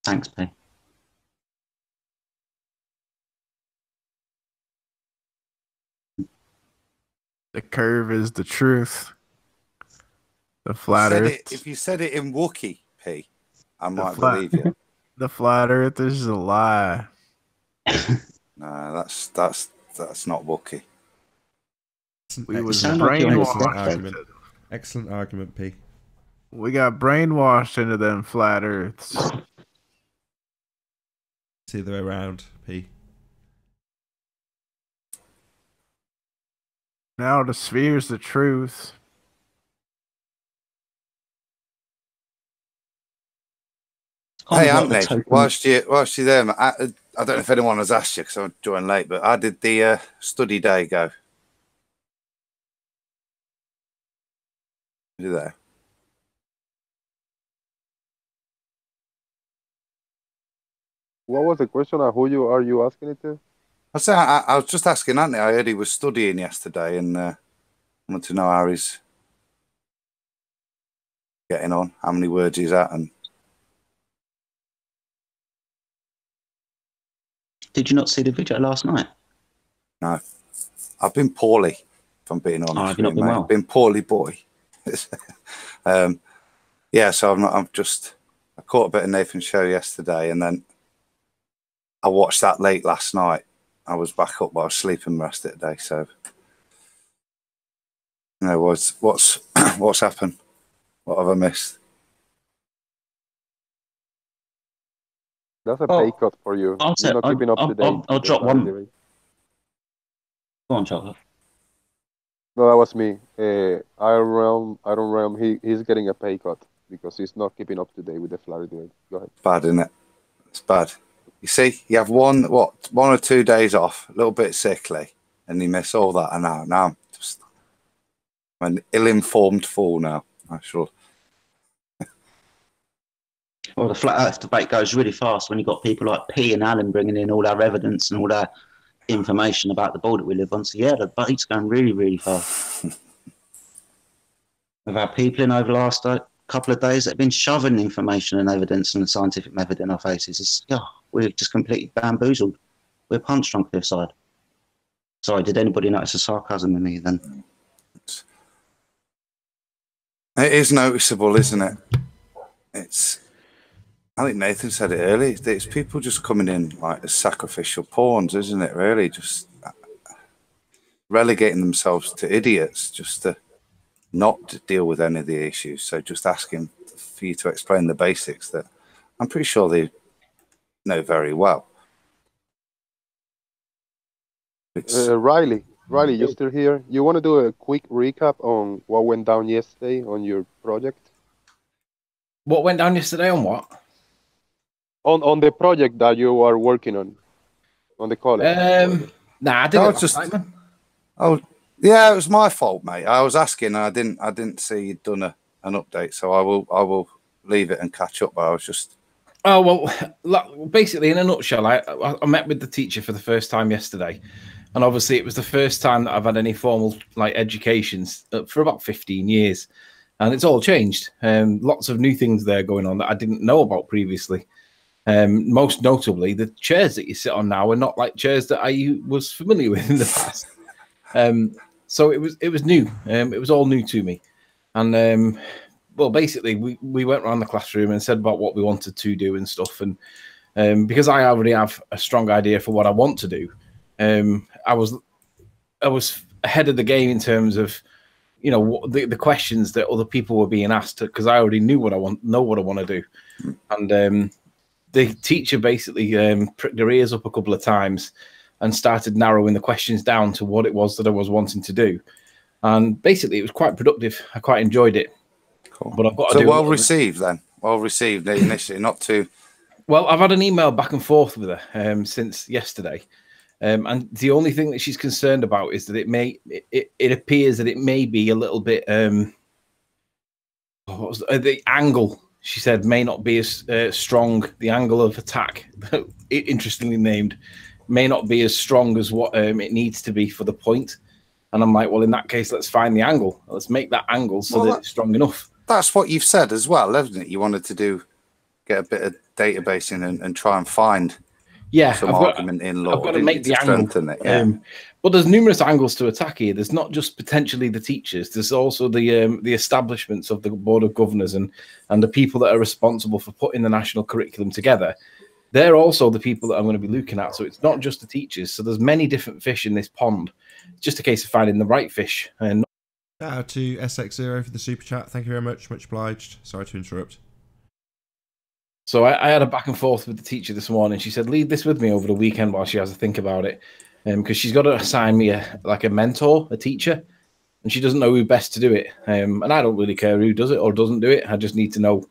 Thanks, P. The curve is the truth. The flat Earth. If you said it in Wookiee, P, I might believe you. The flat Earth is a lie. No, that's not Wookiee. We was brainwashed. Excellent argument, P. We got brainwashed into them flat Earths. It's the other way around, P. Now the sphere's the truth. Hey, Anthony, whilst you're there, man, I don't know if anyone has asked you because I joined late, but how did the study day go? You there? What was the question? Who are you asking it to? I was just asking Anthony. I heard he was studying yesterday, and I wanted to know how he's getting on, how many words he's at, and. Did you not see the video last night? No, I've been poorly. If I'm being honest, have you not been well? I've been poorly, boy. Yeah, so I caught a bit of Nathan's show yesterday, and then I watched that late last night. I was back up, but I was sleeping the rest of the day. So, you know, what's happened? What have I missed? That's a pay cut for you. You're not keeping up to date. I'll drop one. Go on, Chocolate. No, that was me. Iron Realm, he's getting a pay cut because he's not keeping up to date with the flat debate. Go ahead. Bad, isn't it? It's bad. You see, you have one or 2 days off, a little bit sickly, and you miss all that. And now I'm an ill-informed fool now. I'm sure. Well, the flat Earth debate goes really fast when you've got people like P and Alan bringing in all our evidence and all our information about the ball that we live on. So, yeah, the debate's going really, really fast. We've had people in over the last couple of days that have been shoving information and evidence and the scientific method in our faces. We're just completely bamboozled. We're punched on cliffside. Sorry, did anybody notice the sarcasm in me then? It is noticeable, isn't it? I think Nathan said it earlier. It's people just coming in like as sacrificial pawns, isn't it? Really, just relegating themselves to idiots just to not deal with any of the issues. So just asking for you to explain the basics that I'm pretty sure they know very well. Riley, you're still here? You want to do a quick recap on what went down yesterday on your project? What went down yesterday on what? On the project that you are working on the college. Nah, I didn't. Yeah, it was my fault, mate. I was asking, and I didn't see you'd done an update, so I will leave it and catch up. But I was just. Oh well, basically, in a nutshell, I met with the teacher for the first time yesterday, and obviously, it was the first time that I've had any formal education for about 15 years, and it's all changed. Lots of new things there going on that I didn't know about previously. Most notably, the chairs that you sit on now are not like chairs that I was familiar with in the past. So it was new. It was all new to me. And well, basically, we went around the classroom and said about what we wanted to do and stuff. And because I already have a strong idea for what I want to do, I was ahead of the game in terms of, you know, the questions that other people were being asked, because I already knew what I want to do. And the teacher basically pricked her ears up a couple of times and started narrowing the questions down to what it was that I was wanting to do. And basically, it was quite productive. I quite enjoyed it. Cool. But I've got so to do well received then. Well received initially, not too. Well, I've had an email back and forth with her since yesterday. And the only thing that she's concerned about is that it appears that it may be a little bit the angle, she said, may not be as strong. The angle of attack, interestingly named, may not be as strong as what it needs to be for the point. And I'm like, well, in that case, let's find the angle. Let's make that angle so that it's strong enough. That's what you've said as well, hasn't it? You wanted to get a bit of database in and try and find Yeah, some argument in law. I've got to make the angle. Strengthen it, yeah. But there's numerous angles to attack here. There's not just potentially the teachers. There's also the establishments of the Board of Governors and the people that are responsible for putting the national curriculum together. They're also the people that I'm going to be looking at. So it's not just the teachers. So there's many different fish in this pond. It's just a case of finding the right fish. And shout out to SX0 for the super chat. Thank you very much. Much obliged. Sorry to interrupt. So I had a back and forth with the teacher this morning. She said, leave this with me over the weekend while she has to think about it. Because she's got to assign me a mentor, a teacher. And she doesn't know who best to do it. And I don't really care who does it or doesn't do it. I just need to know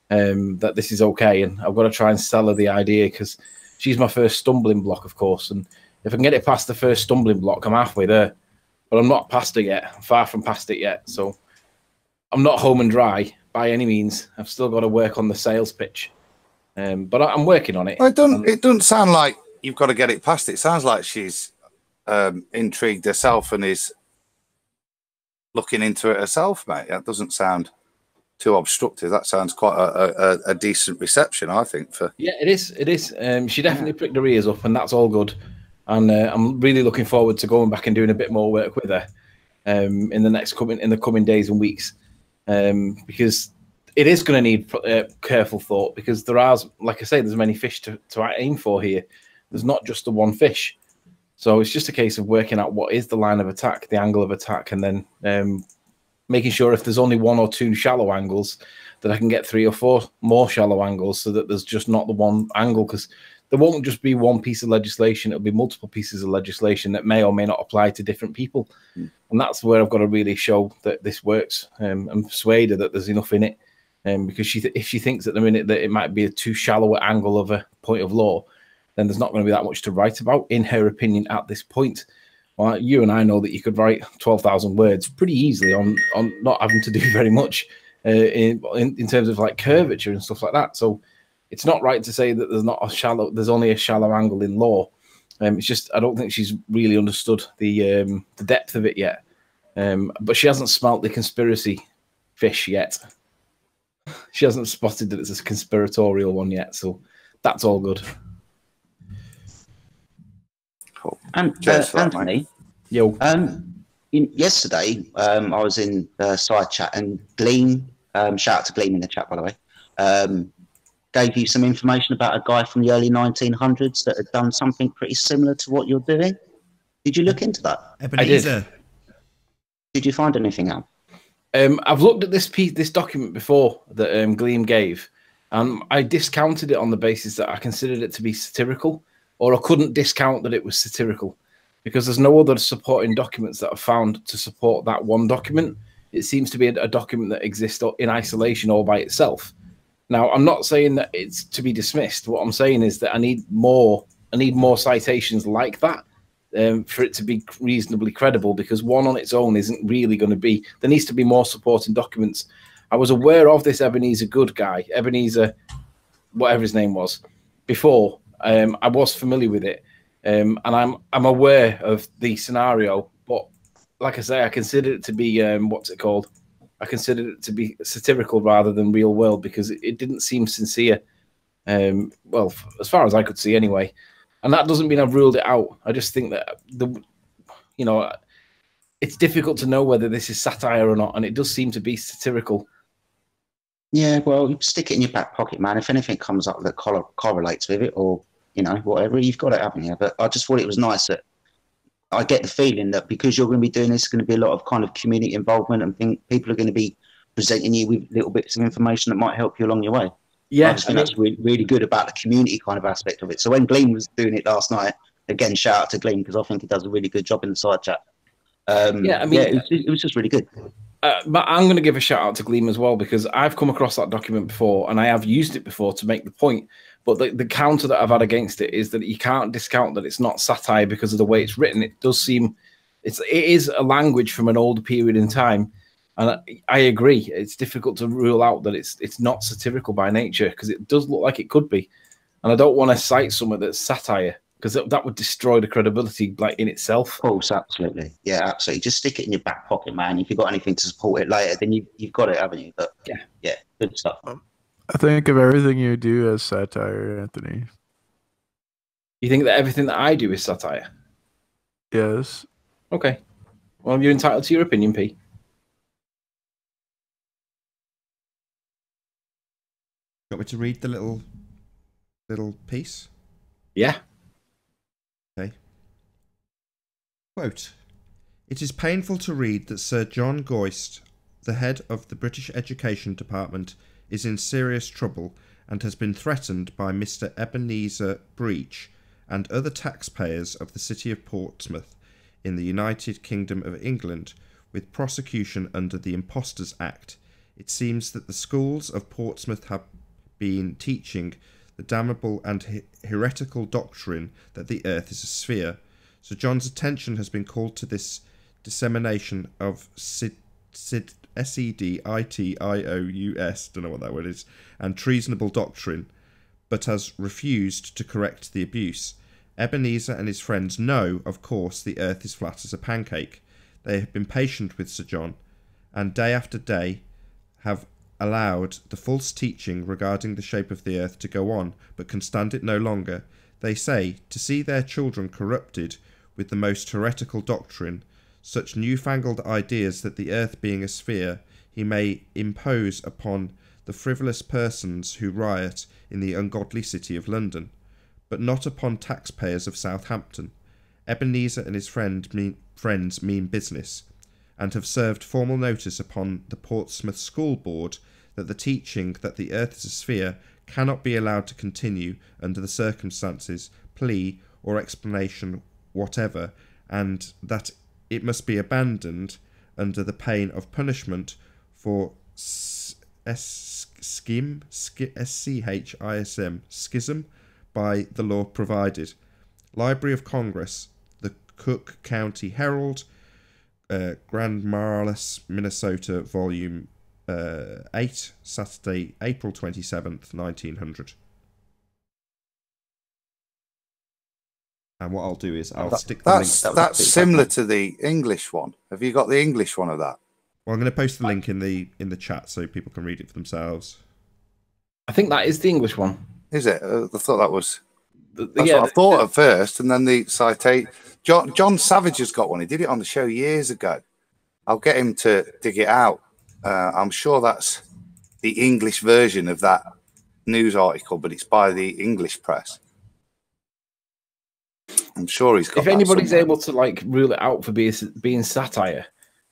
that this is okay. And I've got to try and sell her the idea because she's my first stumbling block, of course. And if I can get it past the first stumbling block, I'm halfway there. But I'm not past it yet. I'm far from past it yet. So I'm not home and dry by any means. I've still got to work on the sales pitch. But I'm working on it. Well, it doesn't sound like you've got to get it past. It sounds like she's intrigued herself and is looking into it herself, mate. That doesn't sound too obstructive. That sounds quite a decent reception, I think. Yeah, it is. It is. She definitely pricked her ears up, and that's all good. And I'm really looking forward to going back and doing a bit more work with her in the coming days and weeks, because it is going to need careful thought, because there are, like I say, there's many fish to aim for here. There's not just the one fish. So it's just a case of working out what is the line of attack, the angle of attack, and then making sure if there's only one or two shallow angles that I can get 3 or 4 more shallow angles so that there's just not the one angle, because there won't just be one piece of legislation. It'll be multiple pieces of legislation that may or may not apply to different people. And that's where I've got to really show that this works and persuade her that there's enough in it. Because if she thinks at the minute that it might be a too shallow angle of a point of law, then there's not going to be that much to write about, in her opinion, at this point. Well, you and I know that you could write 12,000 words pretty easily on not having to do very much in terms of like curvature and stuff like that. So it's not right to say that there's only a shallow angle in law. It's just I don't think she's really understood the depth of it yet. But she hasn't smelt the conspiracy fish yet. She hasn't spotted that it's a conspiratorial one yet, so that's all good. Cool. And Anthony, yo, yesterday I was in the side chat, and Gleam, shout out to Gleam in the chat, by the way, gave you some information about a guy from the early 1900s that had done something pretty similar to what you're doing. Did you look into that? Ebenezer. I did. Did you find anything out? I've looked at this document before that Gleam gave, and I discounted it on the basis that I considered it to be satirical, or I couldn't discount that it was satirical, because there's no other supporting documents that I've found to support that one document. It seems to be a document that exists in isolation all by itself. Now, I'm not saying that it's to be dismissed. What I'm saying is that I need more citations like that. For it to be reasonably credible, because one on its own isn't really going to be. There needs to be more supporting documents. I was aware of this Ebenezer Good guy, Ebenezer, whatever his name was, before. I was familiar with it, and I'm aware of the scenario. But like I say, I considered it to be what's it called? I considered it to be satirical rather than real world, because it didn't seem sincere. Well, as far as I could see, anyway. And that doesn't mean I've ruled it out. I just think that it's difficult to know whether this is satire or not, and it does seem to be satirical. Yeah, well, you stick it in your back pocket, man. If anything comes up that correlates with it, or whatever, you've got it, haven't you? But I just thought it was nice that I get the feeling that because you're going to be doing this, there's going to be a lot of kind of community involvement, and people are going to be presenting you with little bits of information that might help you along your way. Yeah, I just think that's really good about the community kind of aspect of it. So when Gleam was doing it last night, again, shout out to Gleam, because I think he does a really good job in the side chat. It was just really good. But I'm going to give a shout out to Gleam as well, because I've come across that document before and I have used it before to make the point. But the counter that I've had against it is that you can't discount that it's not satire because of the way it's written. It does seem it is a language from an older period in time. And I agree. It's difficult to rule out that it's not satirical by nature, because it does look like it could be. And I don't want to cite something that's satire, because that would destroy the credibility in itself. Of course, absolutely. Yeah, absolutely. Just stick it in your back pocket, man. If you've got anything to support it later, then you've got it, haven't you? But yeah, good stuff. I think of everything you do as satire, Anthony. You think that everything that I do is satire? Yes. Okay. Well, you're entitled to your opinion, P. Want me to read the little piece? Yeah. Okay. Quote, "It is painful to read that Sir John Goist, the head of the British Education Department, is in serious trouble and has been threatened by Mr. Ebenezer Breach and other taxpayers of the City of Portsmouth in the United Kingdom of England with prosecution under the Impostors Act. It seems that the schools of Portsmouth have been teaching the damnable and heretical doctrine that the earth is a sphere. Sir John's attention has been called to this dissemination of SEDITIOUS, don't know what that word is, and treasonable doctrine, but has refused to correct the abuse. Ebenezer and his friends know, of course, the earth is flat as a pancake. They have been patient with Sir John, and day after day have allowed the false teaching regarding the shape of the earth to go on, but can stand it no longer. They say, to see their children corrupted with the most heretical doctrine, such newfangled ideas that the earth being a sphere, he may impose upon the frivolous persons who riot in the ungodly city of London, but not upon taxpayers of Southampton. Ebenezer and his friends mean business, and have served formal notice upon the Portsmouth School Board that the teaching that the earth is a sphere cannot be allowed to continue under the circumstances, plea, or explanation whatever, and that it must be abandoned under the pain of punishment for schism by the law provided. Library of Congress, the Cook County Herald, Grand Marlis, Minnesota, Volume 8, Saturday, April 27th, 1900. And what I'll do is I'll stick the link. That's similar to the English one. Have you got the English one of that? Well, I'm going to post the link in the chat so people can read it for themselves. I think that is the English one. Is it? I thought that was. That's yeah, what I thought at first, and then the citate. John Savage has got one. He did it on the show years ago. I'll get him to dig it out. I'm sure that's the English version of that news article, but it's by the English press. I'm sure he's got. If anybody's able to like rule it out for being satire,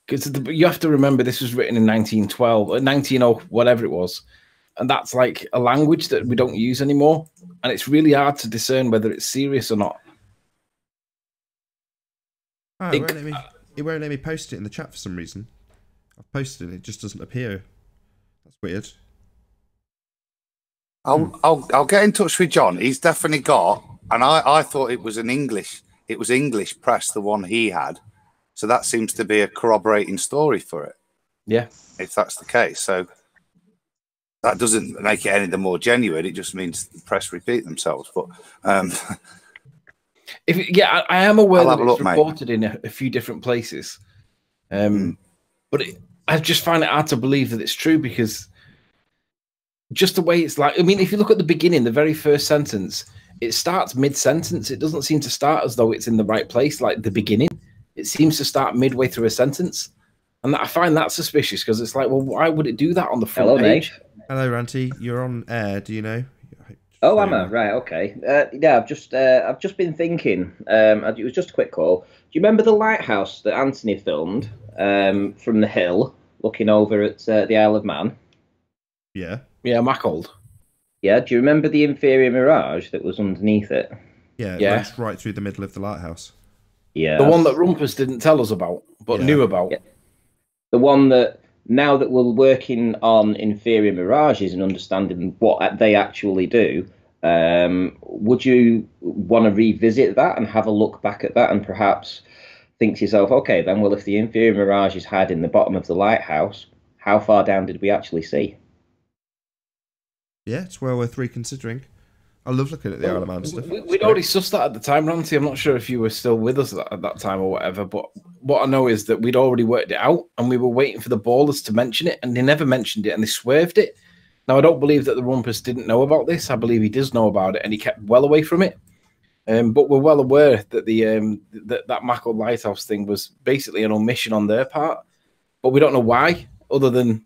because you have to remember this was written in 1912, 1900, whatever it was, and that's like a language that we don't use anymore, and it's really hard to discern whether it's serious or not. Oh, it won't let me post it in the chat for some reason. I've posted it, it just doesn't appear. That's weird. I'll get in touch with John. He's definitely got, and I thought it was English press, the one he had. So that seems to be a corroborating story for it. Yeah. If that's the case. So that doesn't make it any the more genuine. It just means the press repeat themselves. But I am aware that it's reported in a few different places. But I just find it hard to believe that it's true, because just the way it's like, I mean, if you look at the beginning, the very first sentence, it starts mid-sentence. It doesn't seem to start as though it's in the right place, like the beginning. It seems to start midway through a sentence. And I find that suspicious, because it's like, well, why would it do that on the front page? Mate. Hello, Ranty. You're on air. Do you know? Oh, am I? Right, okay. Yeah, I've just been thinking. It was just a quick call. Do you remember the lighthouse that Anthony filmed from the hill, looking over at the Isle of Man? Yeah. Yeah, Machold. Yeah. Do you remember the inferior mirage that was underneath it? Yeah, it runs right through the middle of the lighthouse. Yeah. The one that Rumpus didn't tell us about, but knew about. Yeah. The one that, now that we're working on inferior mirages and understanding what they actually do, would you want to revisit that and have a look back at that and perhaps think to yourself, okay, then, well, if the inferior mirage is hiding in the bottom of the lighthouse, how far down did we actually see? Yeah, it's well worth reconsidering. I love looking at the Isle of Man stuff. We'd already sussed that at the time, Ranty. I'm not sure if you were still with us at that time or whatever, but what I know is that we'd already worked it out and we were waiting for the ballers to mention it, and they never mentioned it and they swerved it. Now, I don't believe that the Rumpus didn't know about this. I believe he does know about it and he kept well away from it. But we're well aware that that Mako Lighthouse thing was basically an omission on their part. But we don't know why, other than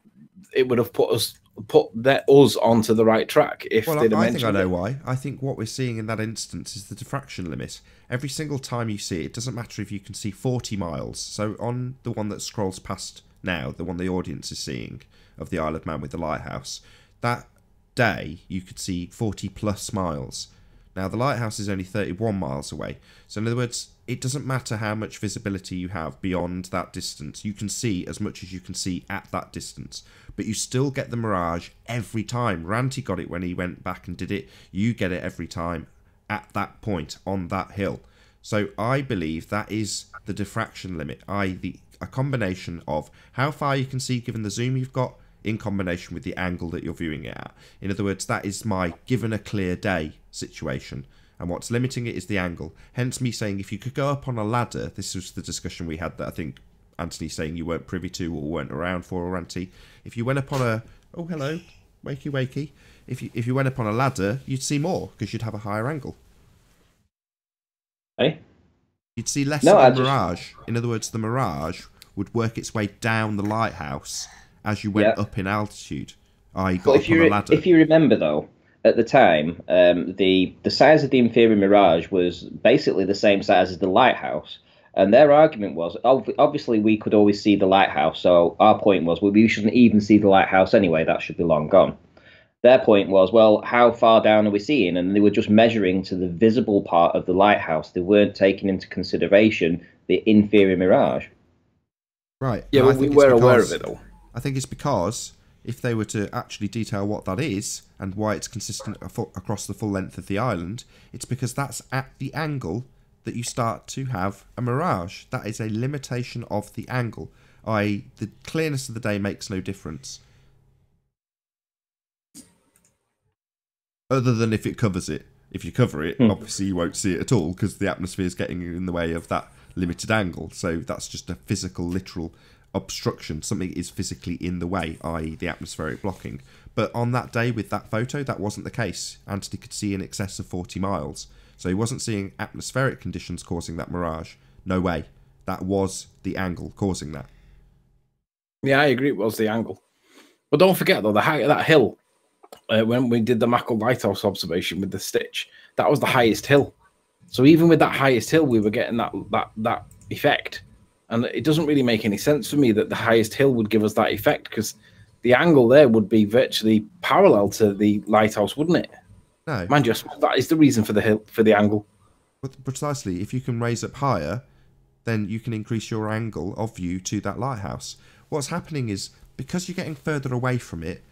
it would have put us onto the right track if they'd have I think I mentioned know it. why. I think what we're seeing in that instance is the diffraction limit. Every single time you see it, it doesn't matter if you can see 40 miles. So on the one that scrolls past now, the one the audience is seeing of the Isle of Man with the lighthouse, that day you could see 40 plus miles. Now the lighthouse is only 31 miles away. So in other words, it doesn't matter how much visibility you have beyond that distance. You can see as much as you can see at that distance. But you still get the mirage every time. Ranty got it when he went back and did it. You get it every time at that point on that hill. So I believe that is the diffraction limit, i.e. a combination of how far you can see given the zoom you've got in combination with the angle that you're viewing it at. In other words, that is my given a clear day situation. And what's limiting it is the angle. Hence me saying if you could go up on a ladder, this was the discussion we had that I think Anthony's saying you weren't privy to or weren't around for, or Ranty. If you went up on a... Oh, hello. Wakey, wakey. If you went up on a ladder, you'd see more because you'd have a higher angle. Hey? You'd see less of the mirage. In other words, the mirage would work its way down the lighthouse as you went up in altitude. I got up on a ladder. If you remember, though, at the time, the size of the inferior mirage was basically the same size as the lighthouse. And their argument was, obviously, we could always see the lighthouse. So our point was, well, we shouldn't even see the lighthouse anyway. That should be long gone. Their point was, well, how far down are we seeing? And they were just measuring to the visible part of the lighthouse. They weren't taking into consideration the inferior mirage. Right. Yeah, but we were aware of it, though. I think it's because if they were to actually detail what that is and why it's consistent across the full length of the island, it's because that's at the angle that you start to have a mirage. That is a limitation of the angle, i.e. the clearness of the day makes no difference. Other than if it covers it. If you cover it, obviously you won't see it at all because the atmosphere is getting in the way of that limited angle. So that's just a physical, literal obstruction. Something is physically in the way, i.e. the atmospheric blocking. But on that day with that photo, that wasn't the case. Anthony could see in excess of 40 miles. So he wasn't seeing atmospheric conditions causing that mirage. No way. That was the angle causing that. Yeah, I agree it was the angle. But don't forget, though, the height of that hill, when we did the Mako Lighthouse observation with the stitch, that was the highest hill. So even with that highest hill, we were getting that effect. And it doesn't really make any sense for me that the highest hill would give us that effect, because the angle there would be virtually parallel to the lighthouse, wouldn't it? No. Mind you, that is the reason for the hill, for the angle. But precisely, if you can raise up higher, then you can increase your angle of view to that lighthouse. What's happening is, because you're getting further away from it,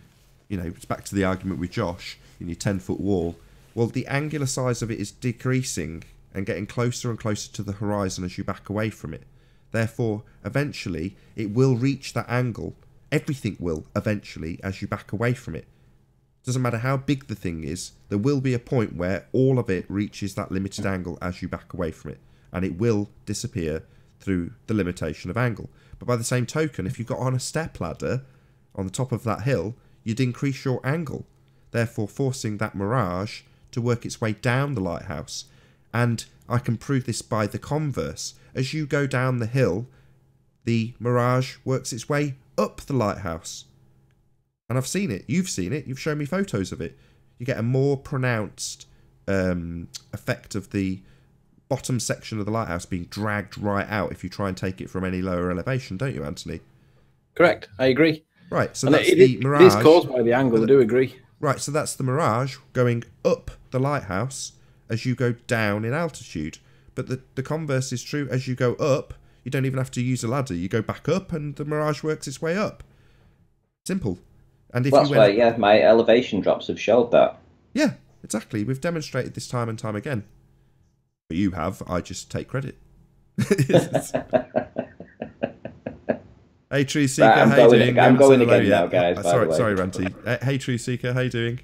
you know, it's back to the argument with Josh in your 10-foot wall, well, the angular size of it is decreasing and getting closer and closer to the horizon as you back away from it. Therefore, eventually, it will reach that angle. Everything will, eventually, as you back away from it. Doesn't matter how big the thing is, there will be a point where all of it reaches that limited angle as you back away from it. And it will disappear through the limitation of angle. But by the same token, if you got on a step ladder on the top of that hill, you'd increase your angle, therefore forcing that mirage to work its way down the lighthouse. And I can prove this by the converse. As you go down the hill, the mirage works its way up the lighthouse. And I've seen it. You've seen it. You've shown me photos of it. You get a more pronounced effect of the bottom section of the lighthouse being dragged right out if you try and take it from any lower elevation, don't you, Anthony? Correct. I agree. Right, so and that's the mirage. It is caused by the angle, I do agree. Right, so that's the mirage going up the lighthouse as you go down in altitude. But the converse is true. As you go up, you don't even have to use a ladder. You go back up and the mirage works its way up. Simple. And if that's why, yeah, my elevation drops have showed that. Yeah, exactly. We've demonstrated this time and time again. But you have. I just take credit. Hey, Tree Seeker, right, how you doing? I'm going again now, guys. Sorry, Ranty. Hey, Tree Seeker, how you doing?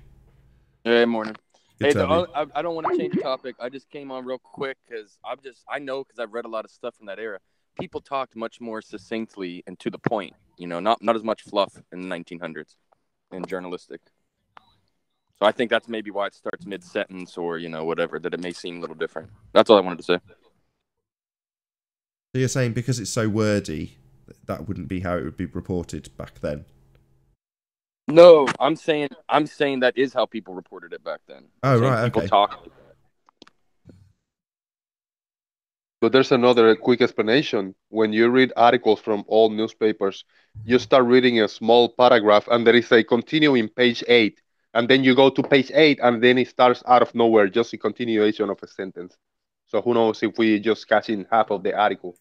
Hey, morning. Good Hey, I don't want to change the topic. I just came on real quick because I know because I've read a lot of stuff from that era. People talked much more succinctly and to the point. You know, not as much fluff in the 1900s and journalistic. So I think that's maybe why it starts mid-sentence or, you know, whatever, that it may seem a little different. That's all I wanted to say. So you're saying because it's so wordy, that wouldn't be how it would be reported back then? No, I'm saying that is how people reported it back then. Oh, right, People okay. talk. But there's another quick explanation. When you read articles from old newspapers, you start reading a small paragraph and there is a continuing page 8. And then you go to page 8 and then it starts out of nowhere, just a continuation of a sentence. So who knows if we just catch in half of the article.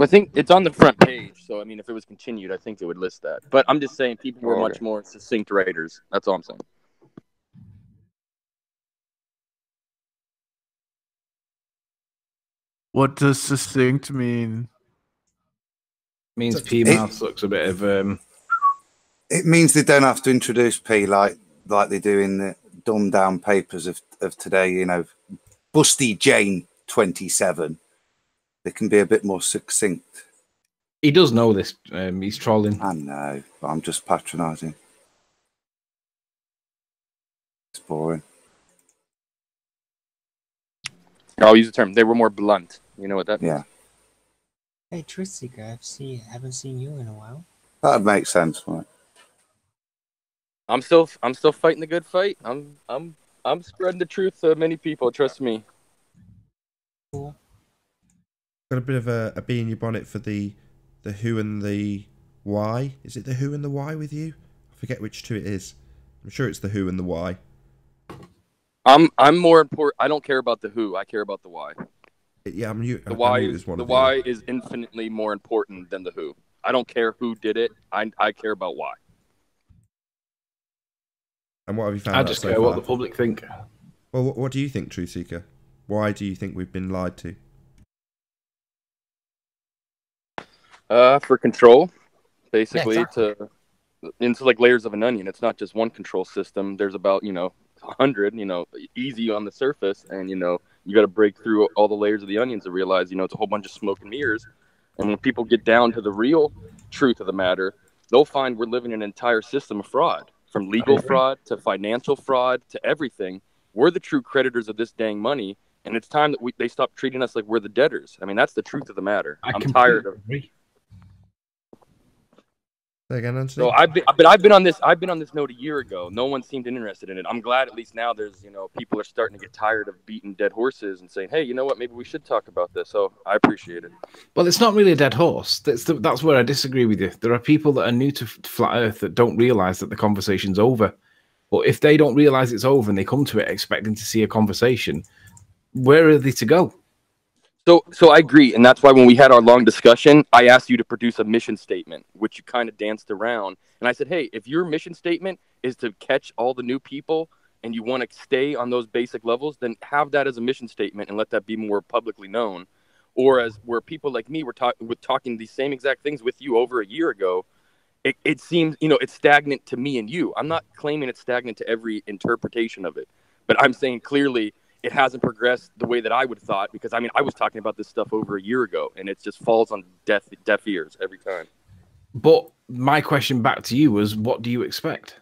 I think it's on the front page. So, I mean, if it was continued, I think it would list that. But I'm just saying people were much more succinct writers. That's all I'm saying. What does succinct mean? Means P mouth looks a bit of It means they don't have to introduce P like they do in the dumbed down papers of today, you know, Busty Jane 27. They can be a bit more succinct. He does know this. He's trolling. I know, but I'm just patronising. It's boring. I'll use the term. They were more blunt. You know what that means? Yeah. Hey, Truth Seeker, haven't seen you in a while. That'd make sense, right? I'm still fighting the good fight. I'm spreading the truth to many people. Trust me. Cool. Got a bit of a bee in your bonnet for the who and the why. Is it the who and the why with you? I forget which two it is. I'm sure it's the who and the why. I'm more important. I don't care about the who. I care about the why. Yeah, the why is infinitely more important than the who. I don't care who did it. I care about why. And what have you found? I just care what the public think. Well, what do you think, Truth Seeker? Why do you think we've been lied to? For control, basically, Yeah, exactly. into like layers of an onion. It's not just one control system. There's about 100, easy on the surface, and you got to break through all the layers of the onions to realize it's a whole bunch of smoke and mirrors. And when people get down to the real truth of the matter, they'll find we're living in an entire system of fraud, from legal fraud to financial fraud to everything. We're the true creditors of this dang money, and it's time that they stop treating us like we're the debtors. I mean, that's the truth of the matter. I'm tired of. Again, Anthony? So I've been on this note a year ago. No one seemed interested in it. I'm glad at least now there's people are starting to get tired of beating dead horses and saying, hey, you know what, maybe we should talk about this. So I appreciate it. Well, it's not really a dead horse. That's where I disagree with you. There are people that are new to flat Earth that don't realize that the conversation's over. But if they don't realize it's over and they come to it expecting to see a conversation, where are they to go? So I agree, and that's why when we had our long discussion, I asked you to produce a mission statement, which you kind of danced around. And I said, hey, if your mission statement is to catch all the new people and you want to stay on those basic levels, then have that as a mission statement and let that be more publicly known. Or as where people like me were talking these same exact things with you over a year ago, it seems, it's stagnant to me and you. I'm not claiming it's stagnant to every interpretation of it, but I'm saying clearly it hasn't progressed the way that I would have thought, because I was talking about this stuff over a year ago, and it just falls on deaf ears every time. But my question back to you was, what do you expect?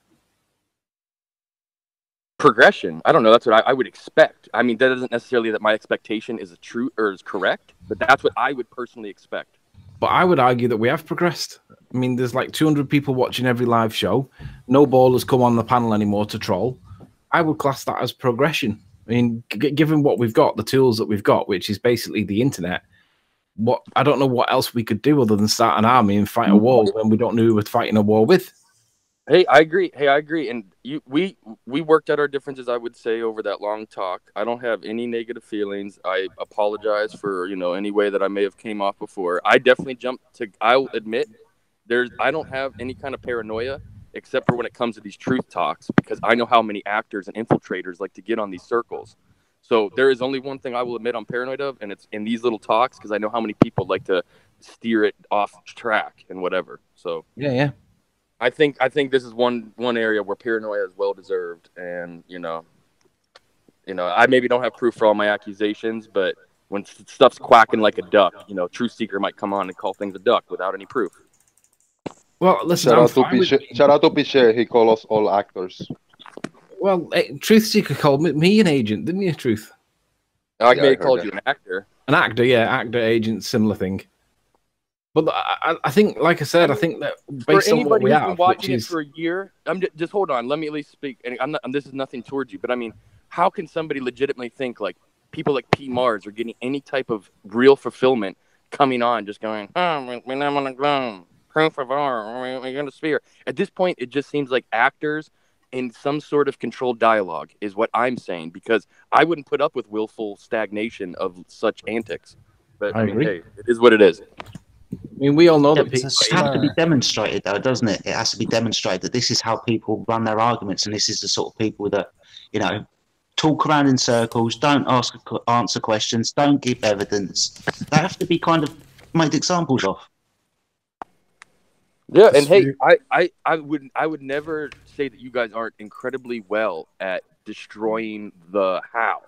Progression. I don't know. That's what I would expect. I mean, that isn't necessarily that my expectation is true or is correct, but that's what I would personally expect. But I would argue that we have progressed. I mean, there's like 200 people watching every live show. No ballers come on the panel anymore to troll. I would class that as progression. I mean, given what we've got, the tools that we've got, which is basically the internet, I don't know what else we could do other than start an army and fight a war when we don't know who we're fighting a war with. Hey, I agree. And we worked out our differences, I would say, over that long talk. I don't have any negative feelings. I apologize for, any way that I may have came off before. I definitely I'll admit, I don't have any kind of paranoia, except for when it comes to these truth talks, because I know how many actors and infiltrators like to get on these circles. So there is only one thing I will admit I'm paranoid of, and it's in these little talks, because I know how many people like to steer it off track and whatever. So yeah. I think this is one area where paranoia is well deserved, and I maybe don't have proof for all my accusations, but when stuff's quacking like a duck, Truth Seeker might come on and call things a duck without any proof. Well, listen, Shout I'm out to fine with. Piche. Shout out to Piche. He called us all actors. Well, Truth Seeker called me an agent, didn't you, Truth? I Yeah, may I have heard called that. you an actor. An actor, yeah, actor, agent, similar thing. But I think, like I said, I think that For based on what anybody we who's have, been watching which it is for a year, just hold on. Let me at least speak. And I'm not. And this is nothing towards you, but I mean, how can somebody legitimately think like people like P. Mars are getting any type of real fulfillment coming on, just going, oh, we're not on the ground, proof of art, we're going to sphere. At this point, it just seems like actors in some sort of controlled dialogue is what I'm saying, because I wouldn't put up with willful stagnation of such antics. But I I mean, agree. hey, it is what it is. I mean, we all know Yeah, that but people. It's a it has to be slur. demonstrated, though, doesn't it? It has to be demonstrated that this is how people run their arguments, and this is the sort of people that, you know, talk around in circles, don't answer questions, don't give evidence. They have to be kind of made examples of. Yeah, and hey, I would never say that you guys aren't incredibly well at destroying the how.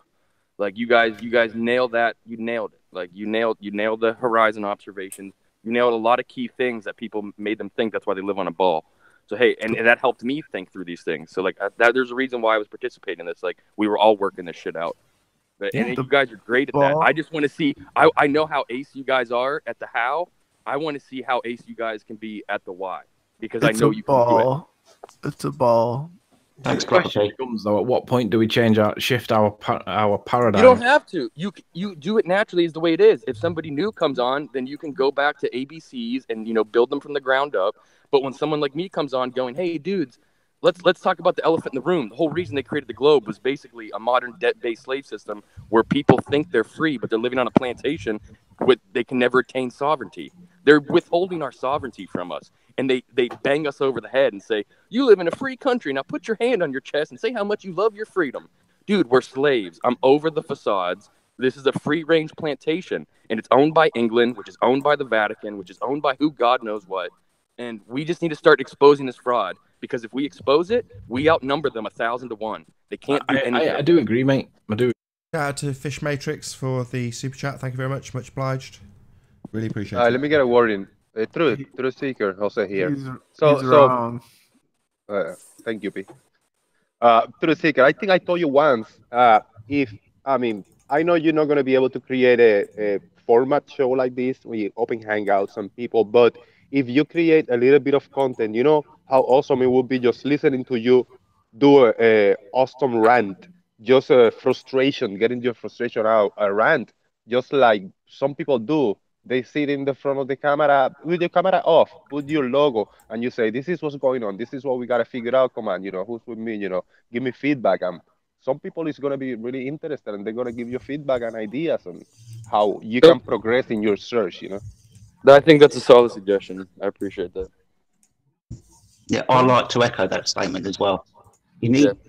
Like you guys nailed that. You nailed it. Like you nailed the horizon observations. You nailed a lot of key things that people made them think. That's why they live on a ball. So hey, and that helped me think through these things. So like there's a reason why I was participating in this. Like we were all working this shit out. But, Yeah. and you guys are great at that. I just want to see. I know how ace you guys are at the how. I want to see how ace you guys can be at the why, because I know you can do it. It's a ball. Thanks, The question Clarky. becomes, though, at what point do we shift our paradigm? You don't have to. You do it naturally is the way it is. If somebody new comes on, then you can go back to ABCs and build them from the ground up. But when someone like me comes on going, hey dudes, let's talk about the elephant in the room. The whole reason they created the globe was basically a modern debt-based slave system where people think they're free, but they're living on a plantation they can never attain sovereignty. They're withholding our sovereignty from us. And they bang us over the head and say, you live in a free country. Now put your hand on your chest and say how much you love your freedom. Dude, we're slaves. I'm over the facades. This is a free-range plantation, and it's owned by England, which is owned by the Vatican, which is owned by who God knows what. And we just need to start exposing this fraud, because if we expose it, we outnumber them 1,000 to 1. They can't do anything. I do agree, mate. I do. Shout out to Fish Matrix for the super chat. Thank you very much. Much obliged. Really appreciate it. Let me get a word in. Truth Seeker, Jose here. He's wrong. Thank you, P. Truth Seeker, I think I told you once. I know you're not going to be able to create a format show like this with open hangouts and people, but if you create a little bit of content, you know how awesome it would be just listening to you do a awesome rant, just a frustration, getting your frustration out, a rant, just like some people do. They sit in the front of the camera with your camera off, put your logo, and you say, this is what's going on. This is what we got to figure out, command, who's with me, give me feedback. And some people is going to be really interested, and they're going to give you feedback and ideas on how you can progress in your search, I think that's a solid suggestion. I appreciate that. Yeah, I like to echo that statement as well.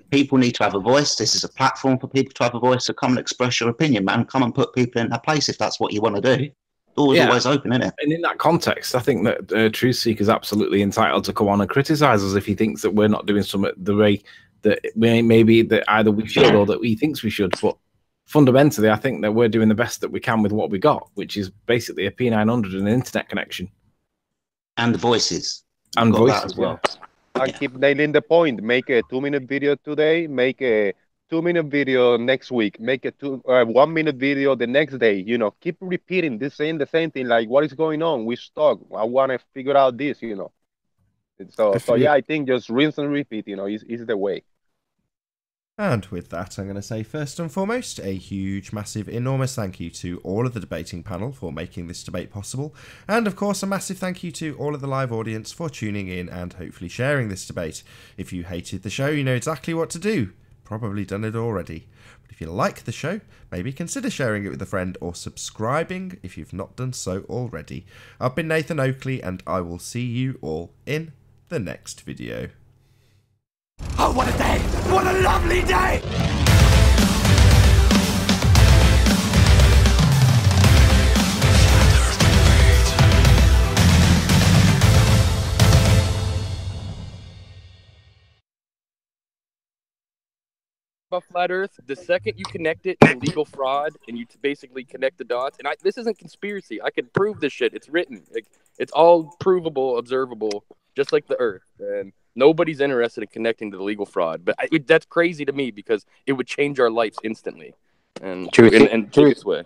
People need to have a voice. This is a platform for people to have a voice. So come and express your opinion, man. Come and put people in their place if that's what you want to do. Door's always open, isn't it? And in that context, I think that Truth Seeker is absolutely entitled to come on and criticize us if he thinks that we're not doing something the way that maybe that either we should or that he thinks we should. But fundamentally, I think that we're doing the best that we can with what we got, which is basically a P900 and an internet connection. And the voices. And voices as well. And keep nailing the point. Make a 2-minute video today. Make a 2-minute video next week. Make a 1-minute video the next day. Keep repeating saying the same thing. Like, what is going on? We're stuck. I want to figure out this. So yeah, I think just rinse and repeat. Is the way. And with that, I'm going to say first and foremost, a huge, massive, enormous thank you to all of the debating panel for making this debate possible. And of course, a massive thank you to all of the live audience for tuning in and hopefully sharing this debate. If you hated the show, you know exactly what to do. Probably done it already. But if you like the show, maybe consider sharing it with a friend or subscribing if you've not done so already. I've been Nathan Oakley, and I will see you all in the next video. Oh, what a day! What a lovely day! About flat Earth, the second you connect it to legal fraud and you basically connect the dots, and this isn't conspiracy. I can prove this shit. It's written. It's all provable, observable. just like the Earth. And nobody's interested in connecting to the legal fraud. But that's crazy to me because it would change our lives instantly. And Truth, in Truth's way.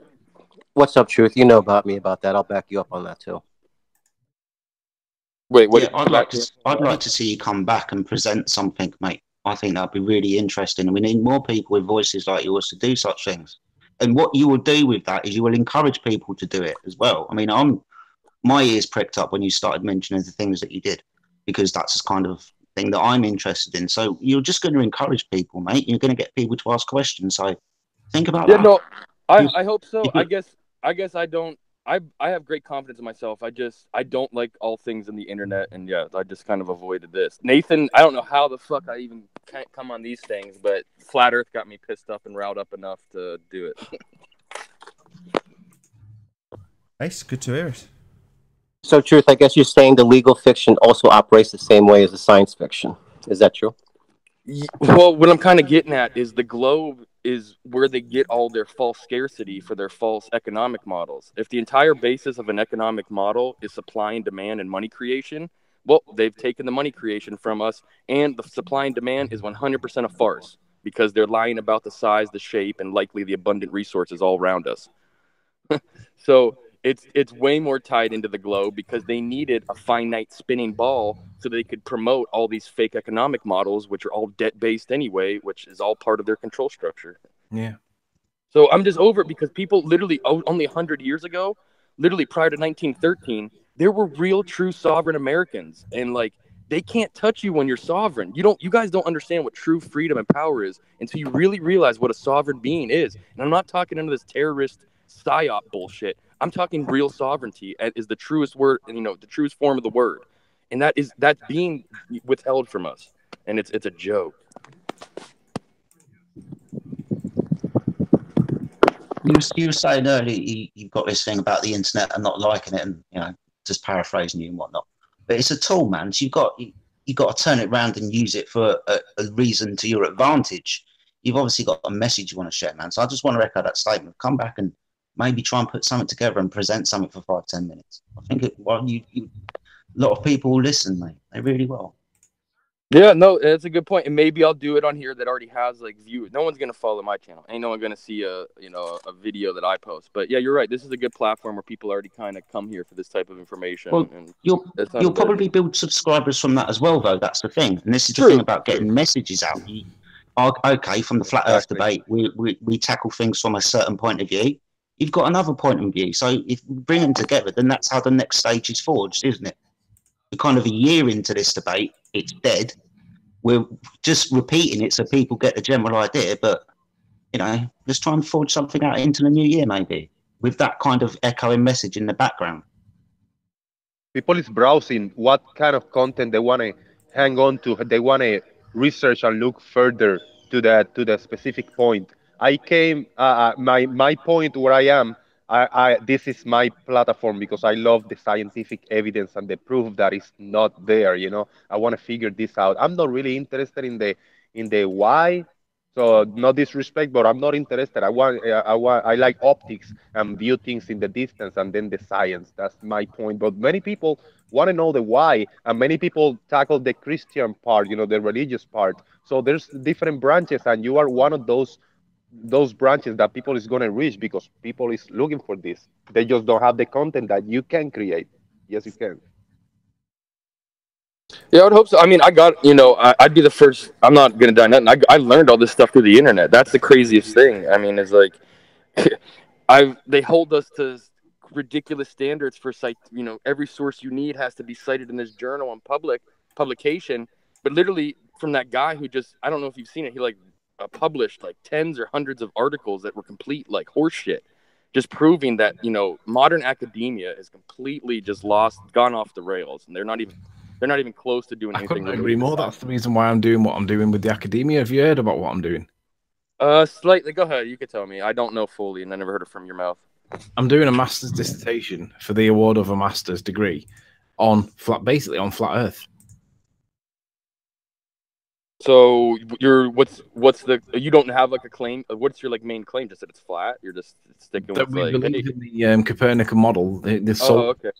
What's up, Truth? You know about me about that. I'll back you up on that too. Wait, what? Yeah, I'd like to see you come back and present something, mate. I think that'd be really interesting, and we need more people with voices like yours to do such things. And what you will do with that is you will encourage people to do it as well. I mean, my ears pricked up when you started mentioning the things that you did, because that's the kind of thing that I'm interested in. So you're just going to encourage people, mate. You're going to get people to ask questions. So think about that. No, I hope so. I guess I don't. I have great confidence in myself. I don't like all things in the internet, and yeah, I just kind of avoided this. Nathan, I don't know how the fuck I even can't come on these things, but Flat Earth got me pissed up and riled up enough to do it. It's good to hear it. So, Truth, I guess you're saying the legal fiction also operates the same way as the science fiction. Is that true? Well, what I'm kind of getting at is the globe is where they get all their false scarcity for their false economic models. If the entire basis of an economic model is supply and demand and money creation, well, they've taken the money creation from us, and the supply and demand is 100% a farce because they're lying about the size, the shape, and likely the abundant resources all around us. So it's way more tied into the globe because they needed a finite spinning ball so they could promote all these fake economic models, which are all debt-based anyway, which is all part of their control structure. Yeah. So I'm just over it because people literally only 100 years ago, literally prior to 1913, there were real true sovereign Americans. And like, they can't touch you when you're sovereign. You guys don't understand what true freedom and power is until you really realize what a sovereign being is. And I'm not talking into this terrorist psyop bullshit. I'm talking real sovereignty is the truest word, the truest form of the word. And that's being withheld from us. And it's a joke. You were saying earlier you've got this thing about the internet and not liking it, and just paraphrasing you and whatnot. But it's a tool, man. So you've got to turn it around and use it for a reason to your advantage. You've obviously got a message you want to share, man. So I just want to echo that statement. Come back and maybe try and put something together and present something for 5-10 minutes. I think a lot of people will listen, mate. They really will. Yeah, no, that's a good point. And maybe I'll do it on here that already has like views. No one's gonna follow my channel. Ain't no one gonna see a video that I post. But yeah, you're right. This is a good platform where people already kind of come here for this type of information. Well, and you'll probably build subscribers from that as well, though. That's the thing. And this is the thing about getting messages out. Okay, from the Flat Earth debate, we tackle things from a certain point of view. You've got another point of view. So if we bring them together, then that's how the next stage is forged, isn't it? We're kind of a year into this debate. It's dead. We're just repeating it so people get the general idea. But, let's try and forge something out into the new year, maybe, with that kind of echoing message in the background. People is browsing what kind of content they want to hang on to. They want to research and look further to the specific point. I came, my point where I am, this is my platform because I love the scientific evidence and the proof that it's not there. I want to figure this out. I'm not really interested in the why. So no disrespect, but I'm not interested. I like optics and view things in the distance and then the science. That's my point. But many people want to know the why, and many people tackle the Christian part, the religious part. So there's different branches, and you are one of those branches that people is going to reach because people is looking for this. They just don't have the content that you can create. Yes, you can. Yeah, I would hope so. I mean, I'd be the first. I'm not going to die nothing. I learned all this stuff through the internet. That's the craziest thing. I mean, it's like, they hold us to ridiculous standards for every source you need has to be cited in this journal and publication. But literally from that guy who I don't know if you've seen it, he published like tens or hundreds of articles that were complete like horseshit, just proving that modern academia is completely just gone off the rails, and they're not even close to doing anything. I couldn't agree more. That's the reason why I'm doing what I'm doing with the academia. Have you heard about what I'm doing? Slightly. Go ahead. You could tell me. I don't know fully, and I never heard it from your mouth. I'm doing a master's dissertation for the award of a master's degree on basically on flat Earth. So you don't have like a claim? What's your main claim? Just that it's flat? You're just sticking with we believe in the Copernican model. Okay.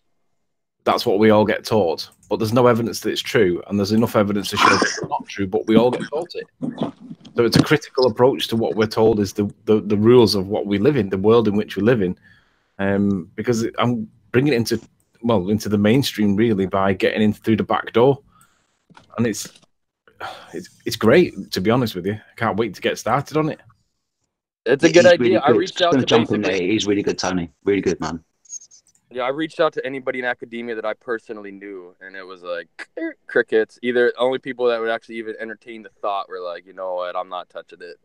That's what we all get taught. but there's no evidence that it's true, and there's enough evidence to show that it's not true, but we all get taught it. So it's a critical approach to what we're told is the rules of what we live in, the world in which we live in. Because I'm bringing it into the mainstream really by getting in through the back door, and it's great, to be honest with you. I can't wait to get started on it. It's a good idea. Really I reached out to jump in there. He's really good, Tony. Really good, man. Yeah, I reached out to anybody in academia that I personally knew, and it was like crickets. Either only people that would actually even entertain the thought were like, you know what, I'm not touching it.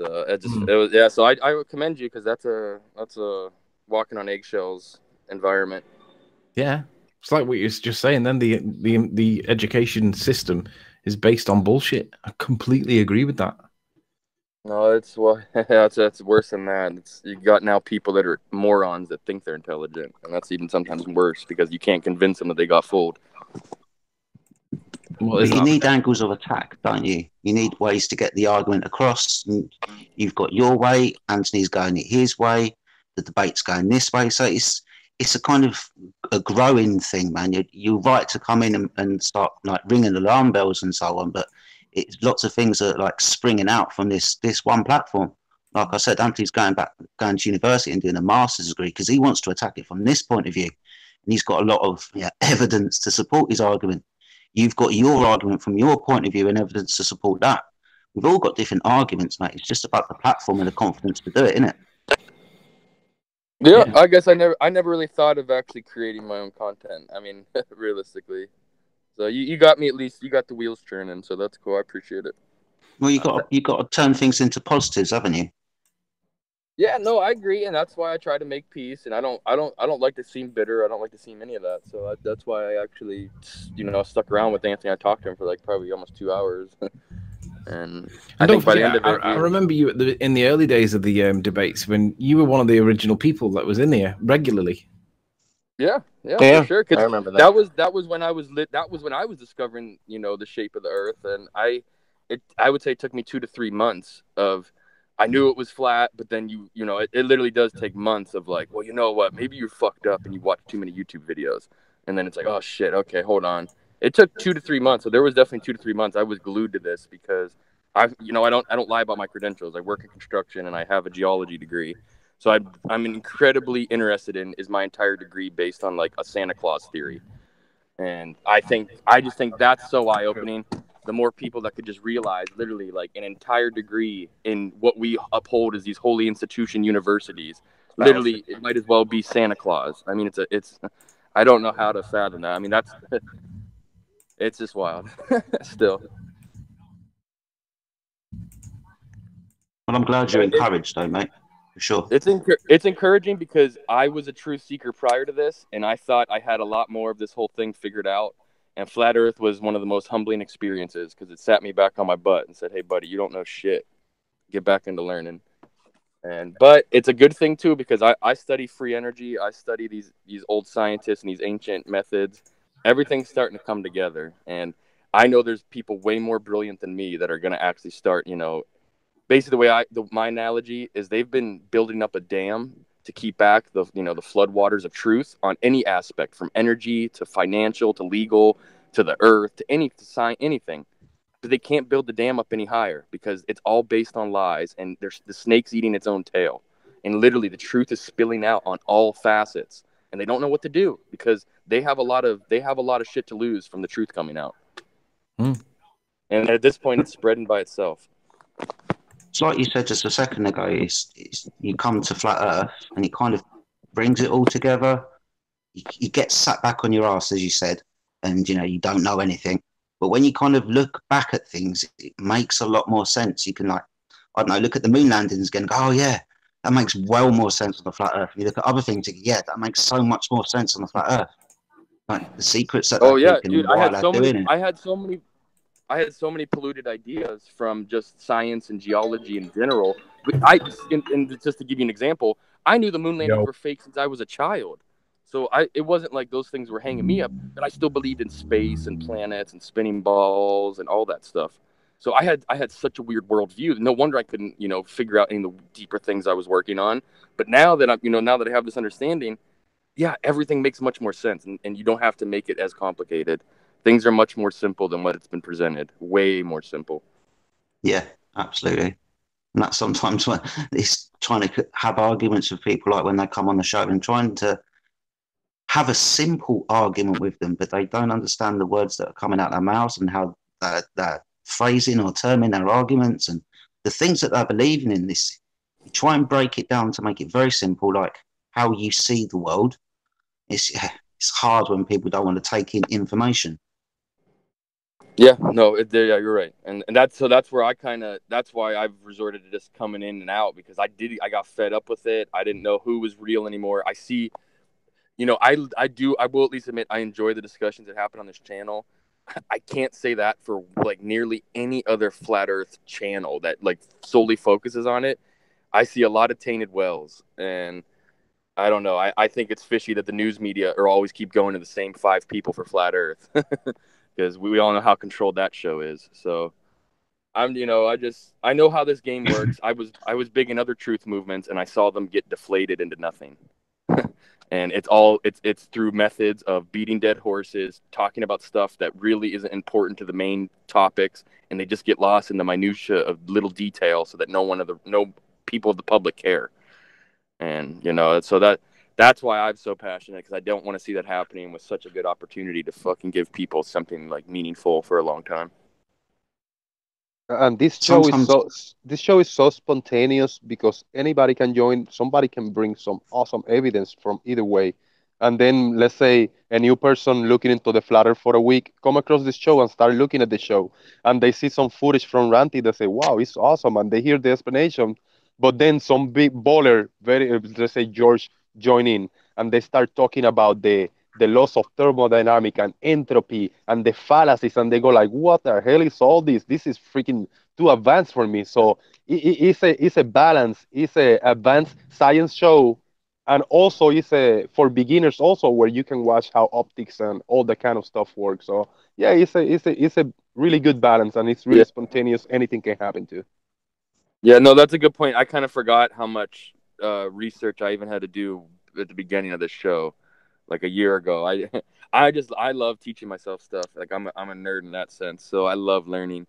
So it was, yeah. So I would commend you, because that's a walking on eggshells environment. Yeah, it's like what you're just saying. Then the education system is based on bullshit. I completely agree with that. No, it's it's worse than that. You got now people that are morons that think they're intelligent, and that's even sometimes worse because you can't convince them that they got fooled. But you need angles of attack, don't you? You need ways to get the argument across. You've got your way, Anthony's going his way, the debate's going this way. So it's a kind of a growing thing, man. You're right to come in and start like ringing alarm bells and so on, but it's lots of things are like springing out from this one platform. Like I said, Anthony's going to university and doing a master's degree because he wants to attack it from this point of view, and he's got a lot of evidence to support his argument. You've got your argument from your point of view and evidence to support that. We've all got different arguments, mate. It's just about the platform and the confidence to do it, isn't it? Yeah, I guess I never really thought of actually creating my own content. I mean, realistically. So you got me, at least you got the wheels turning, so that's cool. I appreciate it. Well, you got to turn things into positives, haven't you? Yeah, no, I agree, and that's why I try to make peace. And I don't like to seem bitter. I don't like to seem any of that. So that's why I actually, stuck around with Anthony. I talked to him for like probably almost 2 hours. And I think by the end of it, I remember you in the early days of the debates when you were one of the original people that was in here regularly. Yeah, for sure. I remember that. That was when I was lit. That was when I was discovering, the shape of the Earth, and I would say it took me 2 to 3 months of. I knew it was flat, but then it literally does take months of like, well, you know what? Maybe you're fucked up and you watch too many YouTube videos, and then it's like, oh shit, okay, hold on. It took 2 to 3 months, so there was definitely 2 to 3 months. I was glued to this because I don't lie about my credentials. I work in construction and I have a geology degree, so I'm incredibly interested in is my entire degree based on like a Santa Claus theory, and I just think that's so eye opening. The more people that could just realize literally like an entire degree in what we uphold as these holy institution universities, literally it might as well be Santa Claus. I mean, it's I don't know how to fathom that. I mean, it's just wild still. Well, I'm glad you're encouraged though, mate, for sure. It's encouraging because I was a truth seeker prior to this, and I thought I had a lot more of this whole thing figured out. And Flat Earth was one of the most humbling experiences because it sat me back on my butt and said, hey, buddy, you don't know shit. Get back into learning. But it's a good thing, too, because I study free energy. I study these old scientists and these ancient methods. Everything's starting to come together. And I know there's people way more brilliant than me that are going to actually start, basically my analogy is they've been building up a dam to keep back the floodwaters of truth on any aspect, from energy to financial to legal to the earth to anything. But they can't build the dam up any higher because it's all based on lies, and there's the snake's eating its own tail, and literally the truth is spilling out on all facets, and they don't know what to do because they have a lot of shit to lose from the truth coming out. And at this point, it's spreading by itself. It's like you said just a second ago, you come to Flat Earth and it kind of brings it all together. You get sat back on your ass, as you said, and you don't know anything. But when you kind of look back at things, it makes a lot more sense. You can look at the moon landings again and go, oh yeah, that makes well more sense on the Flat Earth. And you look at other things, yeah, that makes so much more sense on the Flat Earth. Like the secrets that dude, I had so many polluted ideas from just science and geology in general. And just to give you an example, I knew the moon landings were fake since I was a child. So it wasn't like those things were hanging me up, but I still believed in space and planets and spinning balls and all that stuff. So I had such a weird worldview. No wonder I couldn't, figure out any of the deeper things I was working on. But now that now that I have this understanding, yeah, everything makes much more sense, and you don't have to make it as complicated. Things are much more simple than what it's been presented. Way more simple. Yeah, absolutely. And that's sometimes when it's trying to have arguments with people, like when they come on the show and trying to have a simple argument with them, but they don't understand the words that are coming out of their mouths and how they're phrasing or terming their arguments and the things that they're believing in. This, you try and break it down to make it very simple, like how you see the world. It's hard when people don't want to take in information. Yeah, no, yeah, you're right, and that's where that's why I've resorted to just coming in and out, because I got fed up with it. I didn't know who was real anymore. I see, I will at least admit I enjoy the discussions that happen on this channel. I can't say that for like nearly any other flat Earth channel that like solely focuses on it. I see a lot of tainted wells, and I don't know. I think it's fishy that the news media are always keep going to the same 5 people for flat Earth. Because we all know how controlled that show is. So I know how this game works. I was big in other truth movements, and I saw them get deflated into nothing. And it's through methods of beating dead horses, talking about stuff that really isn't important to the main topics, and they just get lost in the minutia of little details so that no people of the public care. And so that's why I'm so passionate, because I don't want to see that happening with such a good opportunity to fucking give people something like meaningful for a long time. And this show is so spontaneous because anybody can join. Somebody can bring some awesome evidence from either way, and then let's say a new person looking into the flat Earth for a week come across this show and start looking at the show, and they see some footage from Ranty. They say, "Wow, it's awesome," and they hear the explanation. But then some big baller, let's say George, join in, and they start talking about the laws of thermodynamic and entropy and the fallacies, and they go like, what the hell is all this? This is freaking too advanced for me. So it's a balance. It's a advanced science show, and also it's a for beginners also, where you can watch how optics and all that kind of stuff works. So yeah, it's a really good balance, and it's really spontaneous. Anything can happen to. Yeah, no, that's a good point. I kind of forgot how much research I even had to do at the beginning of this show. Like a year ago, I love teaching myself stuff. Like I'm a nerd in that sense, so I love learning.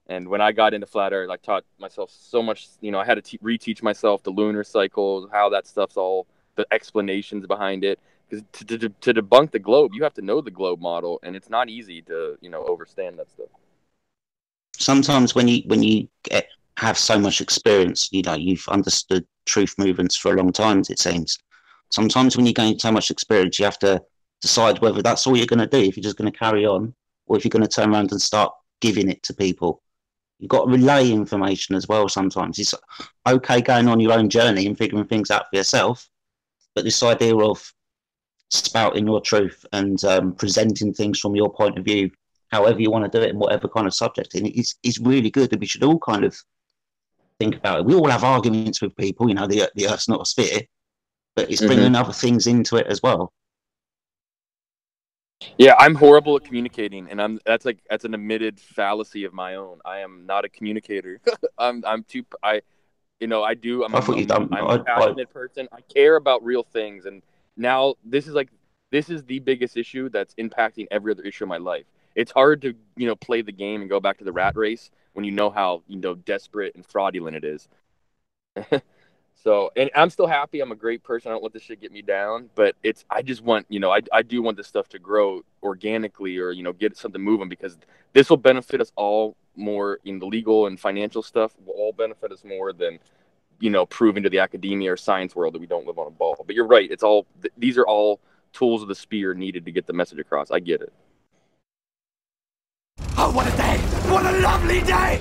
And when I got into flat Earth, I taught myself so much. I had to reteach myself the lunar cycles, how that stuff's all, the explanations behind it. Because to debunk the globe, you have to know the globe model, and it's not easy to understand that stuff. Sometimes when you have so much experience, you've understood truth movements for a long time, it seems. Sometimes when you gain so much experience, you have to decide whether that's all you're going to do, if you're just going to carry on, or if you're going to turn around and start giving it to people. You've got to relay information as well sometimes. It's okay going on your own journey and figuring things out for yourself, but this idea of spouting your truth and presenting things from your point of view, however you want to do it and whatever kind of subject, and it's really good, and we should all kind of think about it. We all have arguments with people, the Earth's not a sphere, but it's bringing other things into it as well. Yeah, I'm horrible at communicating, and that's an admitted fallacy of my own. I am not a communicator. I'm a passionate person. I care about real things, and now this is the biggest issue that's impacting every other issue of my life. It's hard to play the game and go back to the rat race when you know how desperate and fraudulent it is. So, and I'm still happy. I'm a great person. I don't let this shit get me down, but I just want, I do want this stuff to grow organically, or, get something moving, because this will benefit us all more in the legal and financial stuff. Will all benefit us more than, proving to the academia or science world that we don't live on a ball. But you're right. These are all tools of the spear needed to get the message across. I get it. Oh, what a day! What a lovely day!